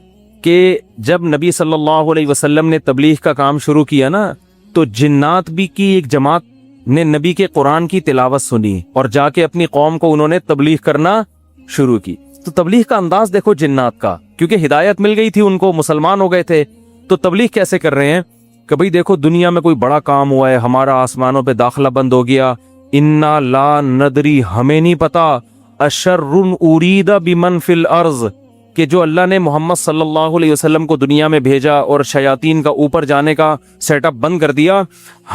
کہ جب نبی صلی اللہ علیہ وسلم نے تبلیغ کا کام شروع کیا نا تو جنات بھی کی ایک جماعت نے نبی کے قرآن کی تلاوت سنی اور جا کے اپنی قوم کو انہوں نے تبلیغ کرنا شروع کی۔ تو تبلیغ کا انداز دیکھو جنات کا، کیونکہ ہدایت مل گئی تھی ان کو، مسلمان ہو گئے تھے، تو تبلیغ کیسے کر رہے ہیں کہ بھئی دیکھو دنیا میں کوئی بڑا کام ہوا ہے، ہمارا آسمانوں پہ داخلہ بند ہو گیا، انا لا ندری، ہمیں نہیں پتا، اشر ارید بمن فی الارض، کہ جو اللہ نے محمد صلی اللہ علیہ وسلم کو دنیا میں بھیجا اور شیاطین کا اوپر جانے کا سیٹ اپ بند کر دیا،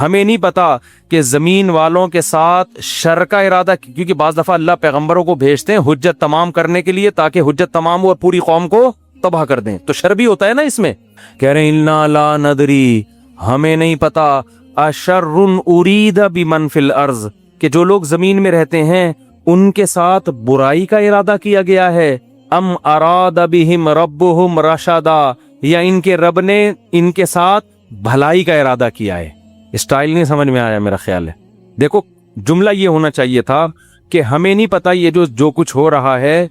ہمیں نہیں پتا کہ زمین والوں کے ساتھ شر کا ارادہ، کیونکہ بعض دفعہ اللہ پیغمبروں کو بھیجتے ہیں حجت تمام کرنے کے لیے تاکہ حجت تمام ہو اور پوری قوم کو تباہ کر دیں، تو شر بھی ہوتا ہے نا اس میں۔ کہہ رہے ہیں انا لا ندری، ہمیں نہیں پتا، اشر ارید بمن فی الارض، کہ جو لوگ زمین میں رہتے ہیں ان کے ساتھ برائی کا ارادہ کیا گیا ہے، ام اراد بہم ربہم رشدا، یا ان کے رب نے ان کے ساتھ بھلائی کا ارادہ کیا ہے۔ اسٹائل نہیں سمجھ میں آیا میرا خیال ہے۔ دیکھو جملہ یہ ہونا چاہیے تھا کہ ہمیں نہیں پتا یہ جو کچھ ہو رہا ہے،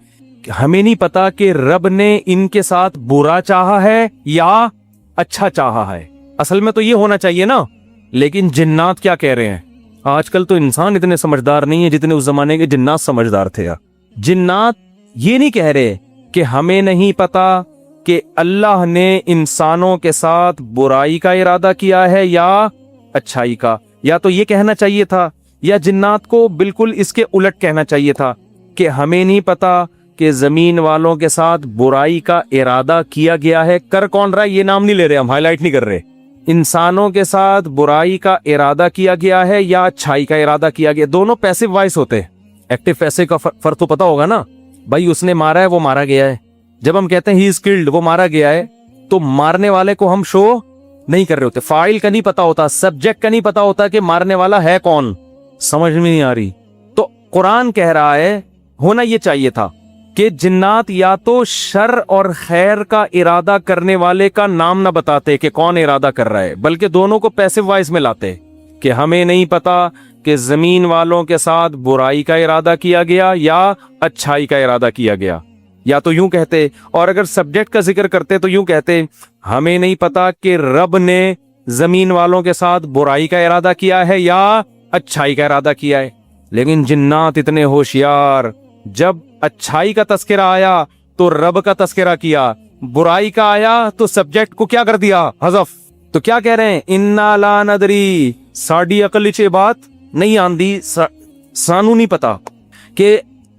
ہمیں نہیں پتا کہ رب نے ان کے ساتھ برا چاہا ہے یا اچھا چاہا ہے، اصل میں تو یہ ہونا چاہیے نا۔ لیکن جنات کیا کہہ رہے ہیں؟ آج کل تو انسان اتنے سمجھدار نہیں ہے جتنے اس زمانے کے جنات سمجھدار تھے۔ جنات یہ نہیں کہہ رہے کہ ہمیں نہیں پتا کہ اللہ نے انسانوں کے ساتھ برائی کا ارادہ کیا ہے یا اچھائی کا. یا تو یہ کہنا چاہیے تھا یا جنات کو بالکل اس کے الٹ کہنا چاہیے تھا کہ ہمیں نہیں پتا کہ زمین والوں کے ساتھ برائی کا ارادہ کیا گیا ہے. کر کون رہا ہے یہ نام نہیں لے رہے, ہم ہائی لائٹ نہیں کر رہے. انسانوں کے ساتھ برائی کا ارادہ کیا گیا ہے یا اچھائی کا ارادہ کیا گیا. دونوں پیسو وائس ہوتے ہیں. ایکٹیو پیسو کا فرق تو پتا ہوگا نا بھائی, اس نے مارا ہے وہ مارا گیا ہے. جب ہم کہتے ہیں ہی از کلڈ وہ مارا گیا ہے تو مارنے والے کو ہم شو نہیں کر رہے ہوتے. فاعل کا نہیں پتا ہوتا, سبجیکٹ کا نہیں پتا ہوتا کہ مارنے والا ہے کون. سمجھ میں نہیں آ رہی. تو قرآن کہہ رہا ہے ہونا یہ چاہیے تھا کہ جنات یا تو شر اور خیر کا ارادہ کرنے والے کا نام نہ بتاتے کہ کون ارادہ کر رہا ہے, بلکہ دونوں کو پیسو وائز میں لاتے کہ ہمیں نہیں پتا کہ زمین والوں کے ساتھ برائی کا ارادہ کیا گیا یا اچھائی کا ارادہ کیا گیا. یا تو یوں کہتے, اور اگر سبجیکٹ کا ذکر کرتے تو یوں کہتے ہمیں نہیں پتا کہ رب نے زمین والوں کے ساتھ برائی کا ارادہ کیا ہے یا اچھائی کا ارادہ کیا ہے. لیکن جنات اتنے ہوشیار, جب اچھائی کا تذکرہ آیا تو رب کا تذکرہ کیا, برائی کا آیا تو سبجیکٹ کو کیا کر دیا, حذف. تو کیا کہہ رہے ہیں, انا لا ندری, ساڈی عقل چ بات نہیں آندی, سانو نہیں پتا کہ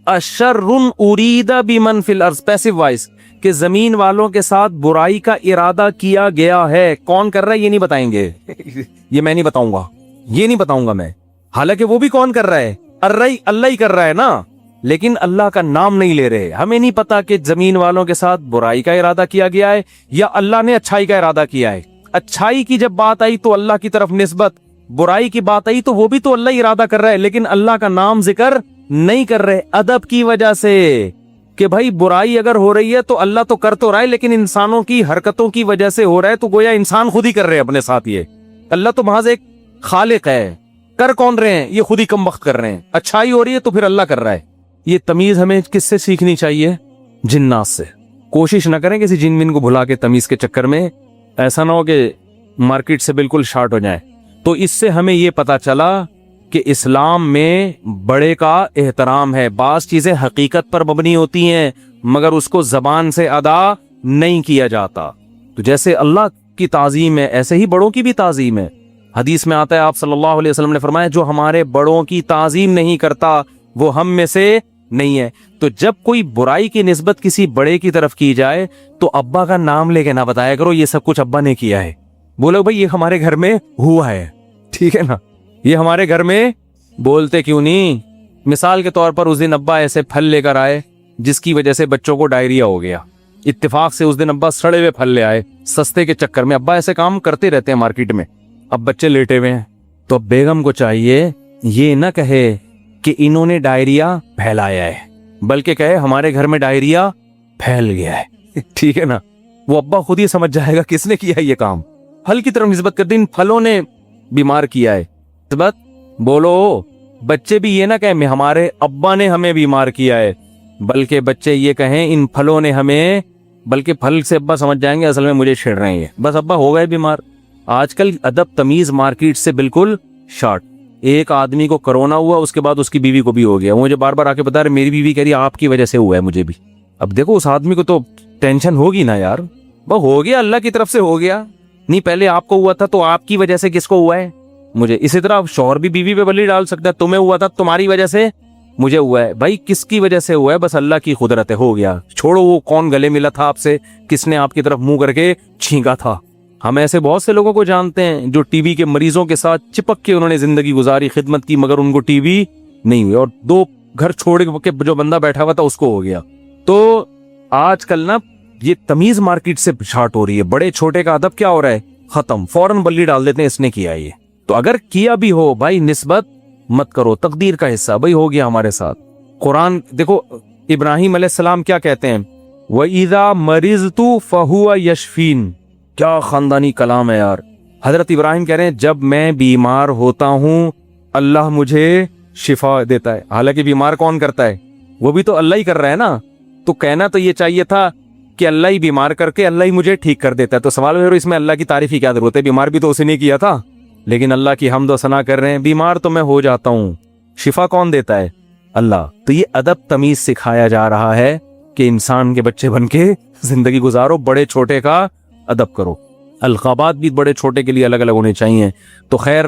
اشر ارید بمن فی الارض, پیسو وائس, کہ زمین والوں کے ساتھ برائی کا ارادہ کیا گیا ہے. کون کر رہا ہے یہ نہیں بتائیں گے, یہ میں نہیں بتاؤں گا, یہ نہیں بتاؤں گا میں. حالانکہ وہ بھی کون کر رہا ہے, اللہ ہی کر رہا ہے نا, لیکن اللہ کا نام نہیں لے رہے. ہمیں نہیں پتا کہ زمین والوں کے ساتھ برائی کا ارادہ کیا گیا ہے یا اللہ نے اچھائی کا ارادہ کیا ہے. اچھائی کی جب بات آئی تو اللہ کی طرف نسبت, برائی کی بات آئی تو وہ بھی تو اللہ ہی ارادہ کر رہا ہے, لیکن اللہ کا نام ذکر نہیں کر رہے. ادب کی وجہ سے کہ بھائی برائی اگر ہو رہی ہے تو اللہ تو کر تو رہا ہے, لیکن انسانوں کی حرکتوں کی وجہ سے ہو رہا ہے, تو گویا انسان خود ہی کر رہے ہیں اپنے ساتھ. یہ اللہ تو محض ایک خالق ہے, کر کون رہے ہیں, یہ خود ہی کم وقت کر رہے ہیں. اچھائی ہو رہی ہے تو پھر اللہ کر رہا ہے. یہ تمیز ہمیں کس سے سیکھنی چاہیے, جنات سے. کوشش نہ کریں کسی جن من کو بھلا کے تمیز کے چکر میں, ایسا نہ ہو کہ مارکیٹ سے بالکل شارٹ ہو جائیں. تو اس سے ہمیں یہ پتا چلا کہ اسلام میں بڑے کا احترام ہے. بعض چیزیں حقیقت پر مبنی ہوتی ہیں مگر اس کو زبان سے ادا نہیں کیا جاتا. تو جیسے اللہ کی تعظیم ہے ایسے ہی بڑوں کی بھی تعظیم ہے. حدیث میں آتا ہے, آپ صلی اللہ علیہ وسلم نے فرمایا جو ہمارے بڑوں کی تعظیم نہیں کرتا وہ ہم میں سے نہیں ہے. تو جب کوئی برائی کی نسبت کسی بڑے کی طرف کی جائے تو ابا کا نام لے کے نہ بتایا کرو یہ سب کچھ ابا نے کیا ہے. بولو بھائی یہ ہمارے گھر میں ہوا ہے, ٹھیک ہے نا, یہ ہمارے گھر میں. بولتے کیوں نہیں؟ مثال کے طور پر اس دن ابا ایسے پھل لے کر آئے جس کی وجہ سے بچوں کو ڈائریا ہو گیا. اتفاق سے اس دن ابا سڑے ہوئے پھل لے آئے سستے کے چکر میں. ابا ایسے کام کرتے رہتے ہیں مارکیٹ میں. اب بچے لیٹے ہوئے ہیں تو اب بیگم کو چاہیے یہ نہ کہے کہ انہوں نے ڈائریا پھیلایا ہے, بلکہ کہے ہمارے گھر میں ڈائریا پھیل گیا ہے. ٹھیک ہے نا, وہ ابا خود ہی سمجھ جائے گا کس نے کیا ہے یہ کام. پھل کی طرف نسبت کر دیں, پھلوں نے بیمار کیا ہے. بات بولو, بچے بھی یہ نہ کہیں ہمارے ابا نے ہمیں بیمار کیا ہے, بلکہ بچے یہ کہیں ان پھلوں نے ہمیں, بلکہ پھل سے ابا سمجھ جائیں گے اصل میں مجھے چھیڑ رہے ہیں, بس ابا ہو گئے بیمار. آج کل ادب تمیز مارکیٹ سے بالکل شارٹ. ایک آدمی کو کرونا ہوا, اس کے بعد اس کی بیوی کو بھی ہو گیا. مجھے بار بار آ کے بتا رہے میری بیوی کہہ رہی آپ کی وجہ سے ہوا ہے مجھے بھی. اب دیکھو اس آدمی کو تو ٹینشن ہوگی نا یار, وہ ہو گیا اللہ کی طرف سے ہو گیا, نہیں پہلے آپ کو ہوا تھا تو آپ کی وجہ سے کس کو ہوا ہے مجھے. اسی طرح شوہر بھی بیوی پہ بلی ڈال سکتا ہے, تمہیں ہوا تھا تمہاری وجہ سے مجھے ہوا ہے. بھائی کس کی وجہ سے ہوا ہے, بس اللہ کی قدرت ہے, ہو گیا. چھوڑو وہ کون گلے ملا تھا آپ سے, کس نے آپ کی طرف منہ کر کے چھینکا تھا. ہم ایسے بہت سے لوگوں کو جانتے ہیں جو ٹی بی کے مریضوں کے ساتھ چپک کے انہوں نے زندگی گزاری, خدمت کی, مگر ان کو ٹی بی نہیں ہوئی, اور 2 گھر چھوڑ کے جو بندہ بیٹھا ہوا تھا اس کو ہو گیا. تو آج کل نا یہ تمیز مارکیٹ سے شارٹ ہو رہی ہے. بڑے چھوٹے کا ادب کیا ہو رہا ہے, ختم, فوراً بلی ڈال دیتے ہیں اس نے کیا یہ. تو اگر کیا بھی ہو بھائی نسبت مت کرو, تقدیر کا حصہ, بھائی ہو گیا ہمارے ساتھ. قرآن دیکھو ابراہیم علیہ السلام کیا کہتے ہیں, وَإِذَا مَرِضْتُ فَهُوَ يَشْفِينِ. کیا خاندانی کلام ہے یار. حضرت ابراہیم کہہ رہے ہیں جب میں بیمار ہوتا ہوں اللہ مجھے شفا دیتا ہے. حالانکہ بیمار کون کرتا ہے, وہ بھی تو اللہ ہی کر رہا ہے نا. تو کہنا تو یہ چاہیے تھا کہ اللہ ہی بیمار کر کے اللہ ہی مجھے ٹھیک کر دیتا ہے. تو سوال ہے اس میں اللہ کی تعریف کی کیا ضرورت ہے, بیمار بھی تو اسی نے کیا تھا. لیکن اللہ کی حمد و ثنا کر رہے ہیں, بیمار تو میں ہو جاتا ہوں, شفا کون دیتا ہے, اللہ. تو یہ ادب تمیز سکھایا جا رہا ہے کہ انسان کے بچے بن کے زندگی گزارو, بڑے چھوٹے کا ادب کرو. القابات بھی بڑے چھوٹے کے لیے الگ الگ ہونے چاہیے. تو خیر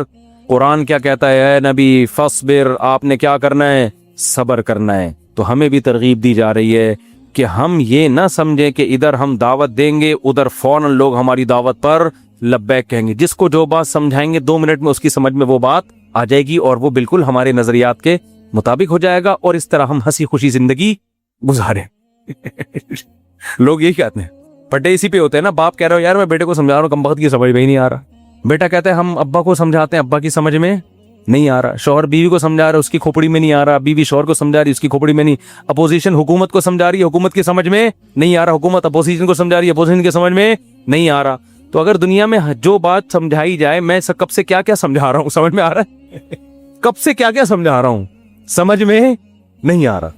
قرآن کیا کہتا ہے, اے نبی فصبر, آپ نے کیا کرنا ہے, صبر کرنا ہے. تو ہمیں بھی ترغیب دی جا رہی ہے کہ ہم یہ نہ سمجھیں کہ ادھر ہم دعوت دیں گے ادھر فوراً لوگ ہماری دعوت پر لبیک کہیں گے. جس کو جو بات سمجھائیں گے 2 منٹ میں اس کی سمجھ میں وہ بات آ جائے گی اور وہ بالکل ہمارے نظریات کے مطابق ہو جائے گا, اور اس طرح ہم ہنسی خوشی زندگی گزاریں. لوگ یہی کہتے ہیں, پٹے اسی پہ ہوتے ہیں نا. باپ کہہ رہے ہو یار میں بیٹے کو سمجھا رہا ہوں, کم وقت کی سمجھ میں ہی نہیں آ رہا. بیٹا کہتے ہیں ہم ابا کو سمجھاتے ہیں, ابا کی سمجھ میں نہیں آ رہا. شوہر بیوی کو سمجھا رہا ہے, اس کی کھوپڑی میں نہیں آ رہا. بیوی شوہر کو سمجھا رہی ہے, اس کی کھوپڑی میں نہیں. اپوزیشن حکومت کو سمجھا رہی ہے, حکومت کی سمجھ میں نہیں آ رہا. حکومت اپوزیشن کو سمجھا رہی ہے, اپوزیشن کی سمجھ میں نہیں آ رہا. تو اگر دنیا میں جو بات سمجھائی جائے, میں کب سے کیا کیا سمجھا رہا ہوں, سمجھ میں آ رہا ہے؟ کب سے کیا کیا سمجھا رہا ہوں, سمجھ میں نہیں آ رہا.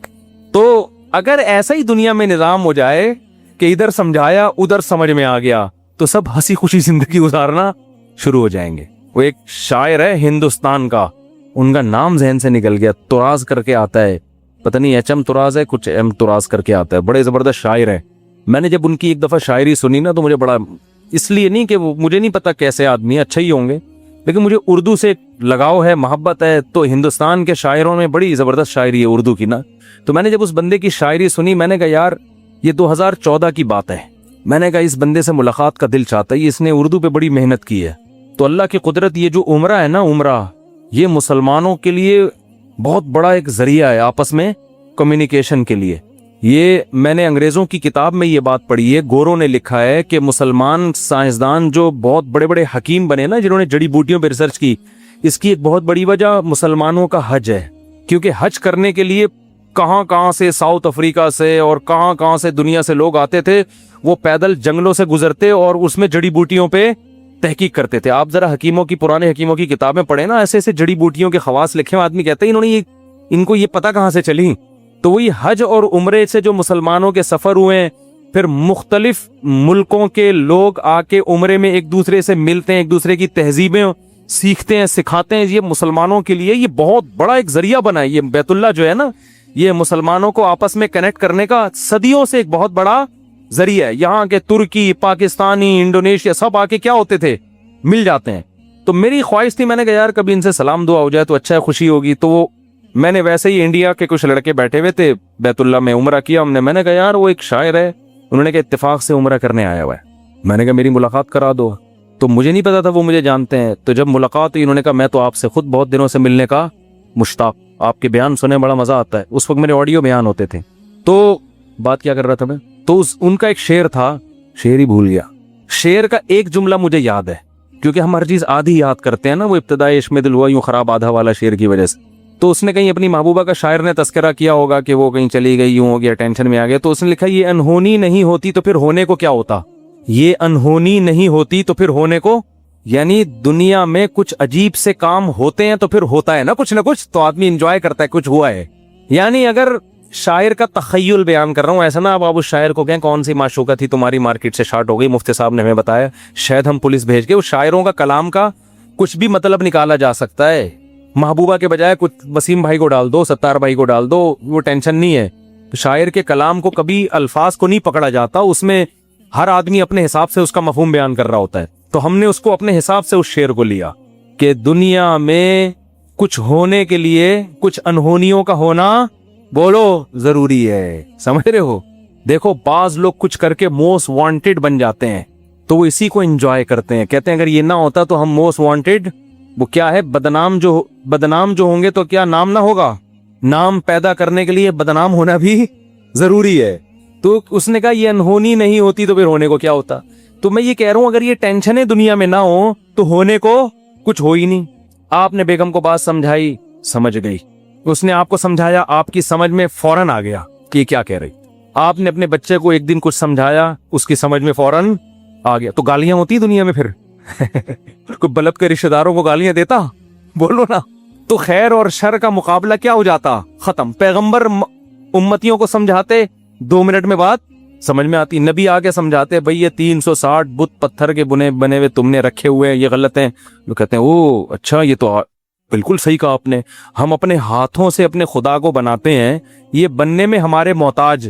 تو اگر ایسا ہی دنیا میں نظام ہو جائے کہ ادھر سمجھایا ادھر سمجھ میں آ گیا, تو سب ہنسی خوشی زندگی گزارنا شروع ہو جائیں گے. وہ ایک شاعر ہے ہندوستان کا, ان کا نام ذہن سے نکل گیا, تراز کر کے آتا ہے, پتہ نہیں ایچ ایم تراز ہے, کچھ ایم تراز کر کے آتا ہے. بڑے زبردست شاعر ہیں. میں نے جب ان کی ایک دفعہ شاعری سنی نا تو مجھے بڑا, اس لیے نہیں کہ وہ مجھے نہیں پتا کیسے آدمی اچھا ہی ہوں گے, لیکن مجھے اردو سے لگاؤ ہے, محبت ہے. تو ہندوستان کے شاعروں میں بڑی زبردست شاعری ہے اردو کی نا. تو میں نے جب اس بندے کی شاعری سنی, میں نے کہا یار یہ 2014 کی بات ہے. میں نے کہا اس بندے سے ملاقات کا دل چاہتا ہے, اس نے اردو پہ بڑی محنت کی ہے. تو اللہ کی قدرت, یہ جو عمرہ ہے نا, عمرہ یہ مسلمانوں کے لیے بہت بڑا ایک ذریعہ ہے آپس میں کمیونیکیشن کے لیے. یہ میں نے انگریزوں کی کتاب میں یہ بات پڑھی ہے, گوروں نے لکھا ہے کہ مسلمان سائنسدان جو بہت بڑے بڑے حکیم بنے نا, جنہوں نے جڑی بوٹیوں پہ ریسرچ کی, اس کی ایک بہت بڑی وجہ مسلمانوں کا حج ہے. کیونکہ حج کرنے کے لیے کہاں کہاں سے, ساؤتھ افریقہ سے اور کہاں کہاں سے دنیا سے لوگ آتے تھے. وہ پیدل جنگلوں سے گزرتے اور اس میں جڑی بوٹیوں پہ تحقیق کرتے تھے. آپ ذرا حکیموں کی, پرانے حکیموں کی کتابیں پڑھیں نا, ایسے ایسے جڑی بوٹیوں کے خواص لکھے ہیں. آدمی کہتے ہیں انہوں نے ان کو یہ پتہ کہاں سے چلی. تو وہی حج اور عمرے سے جو مسلمانوں کے سفر ہوئے ہیں, پھر مختلف ملکوں کے لوگ آ کے عمرے میں ایک دوسرے سے ملتے ہیں, ایک دوسرے کی تہذیبیں سیکھتے ہیں, سکھاتے ہیں. یہ مسلمانوں کے لیے یہ بہت بڑا ایک ذریعہ بنا ہے. یہ بیت اللہ جو ہے نا, یہ مسلمانوں کو آپس میں کنیکٹ کرنے کا صدیوں سے ایک بہت بڑا ذریعہ ہے. یہاں کے ترکی, پاکستانی, انڈونیشیا سب آ کے کیا ہوتے تھے, مل جاتے ہیں. تو میری خواہش تھی, میں نے کہا یار کبھی ان سے سلام دعا ہو جائے تو اچھا ہے, خوشی ہوگی. تو وہ میں نے ویسے ہی انڈیا کے کچھ لڑکے بیٹھے ہوئے تھے, بیت اللہ میں عمرہ کیا ہم نے. میں نے کہا یار وہ ایک شاعر ہے, انہوں نے کہا اتفاق سے عمرہ کرنے آیا ہوا ہے. میں نے کہا میری ملاقات کرا دو. تو مجھے نہیں پتا تھا وہ مجھے جانتے ہیں. تو جب ملاقات ہوئی, انہوں نے کہا میں تو آپ سے خود بہت دنوں سے ملنے کا مشتاق, آپ کے بیان سنے بڑا مزہ آتا ہے. اس وقت میرے آڈیو بیان ہوتے تھے. تو بات کیا کر رہا تھا میں, تو ان کا ایک شعر تھا, شعر ہی بھول گیا. شعر کا ایک جملہ مجھے یاد ہے, کیونکہ ہم ہر چیز آدھی یاد کرتے ہیں نا. وہ ابتدائی عشق میں دل ہوا یوں خراب آدھا والا شعر کی وجہ سے. تو اس نے کہیں اپنی محبوبہ کا شاعر نے تذکرہ کیا ہوگا کہ وہ کہیں چلی گئی, یوں ہو گیا, ٹینشن میں آ گیا. تو اس نے لکھا یہ انہونی نہیں ہوتی تو پھر ہونے کو کیا ہوتا. یہ انہونی نہیں ہوتی تو پھر ہونے کو, یعنی دنیا میں کچھ عجیب سے کام ہوتے ہیں تو پھر ہوتا ہے نا کچھ, تو آدمی انجوائے کرتا ہے کچھ ہوا ہے. یعنی اگر شاعر کا تخیل بیان کر رہا ہوں, ایسا نا آپ اس شاعر کو کہیں کون سی معشوقہ تھی تمہاری مارکیٹ سے شارٹ ہو گئی, مفتی صاحب نے ہمیں بتایا, شاید ہم پولیس بھیج کے. اس شاعروں کا کلام کا کچھ بھی مطلب نکالا جا سکتا ہے. محبوبہ کے بجائے کچھ وسیم بھائی کو ڈال دو, ستار بھائی کو ڈال دو, وہ ٹینشن نہیں ہے. شاعر کے کلام کو کبھی الفاظ کو نہیں پکڑا جاتا, اس میں ہر آدمی اپنے حساب سے اس کا مفہوم بیان کر رہا ہوتا ہے. تو ہم نے اس کو اپنے حساب سے اس شعر کو لیا کہ دنیا میں کچھ ہونے کے لیے کچھ انہونیوں کا ہونا بولو ضروری ہے. سمجھ رہے ہو, دیکھو بعض لوگ کچھ کر کے موسٹ وانٹیڈ بن جاتے ہیں, تو وہ اسی کو انجوائے کرتے ہیں. کہتے ہیں اگر یہ نہ ہوتا تو ہم موسٹ وانٹیڈ, وہ کیا ہے, بدنام جو ہوں گے تو کیا نام نہ ہوگا. نام پیدا کرنے کے لیے بدنام ہونا بھی ضروری ہے. تو اس نے کہا یہ انہونی نہیں ہوتی تو پھر ہونے کو کیا ہوتا. تو میں یہ کہہ رہا ہوں اگر یہ ٹینشنیں دنیا میں نہ ہو تو ہونے کو کچھ ہو ہی نہیں. آپ نے بیگم کو بات سمجھائی, سمجھ گئی. اس نے آپ کو سمجھایا, آپ کی سمجھ میں فوراً آ گیا کہ یہ کیا کہہ رہی. آپ نے اپنے بچے کو ایک دن کچھ سمجھایا, اس کی سمجھ میں فوراً آ گیا. تو گالیاں ہوتی دنیا میں پھر کوئی بلب کے رشتہ داروں کو گالیاں دیتا, بولو نا, تو خیر اور شر کا مقابلہ کیا ہو جاتا, ختم. پیغمبر امتیوں کو سمجھاتے, 2 منٹ میں بات سمجھ میں آتی. نبی آگے سمجھاتے بھئی یہ 360 بت پتھر کے بنے ہوئے تم نے رکھے ہوئے ہیں, یہ غلط ہیں. وہ کہتے ہیں او اچھا, یہ تو بالکل صحیح کہا آپ نے. ہم اپنے ہاتھوں سے اپنے خدا کو بناتے ہیں, یہ بننے میں ہمارے محتاج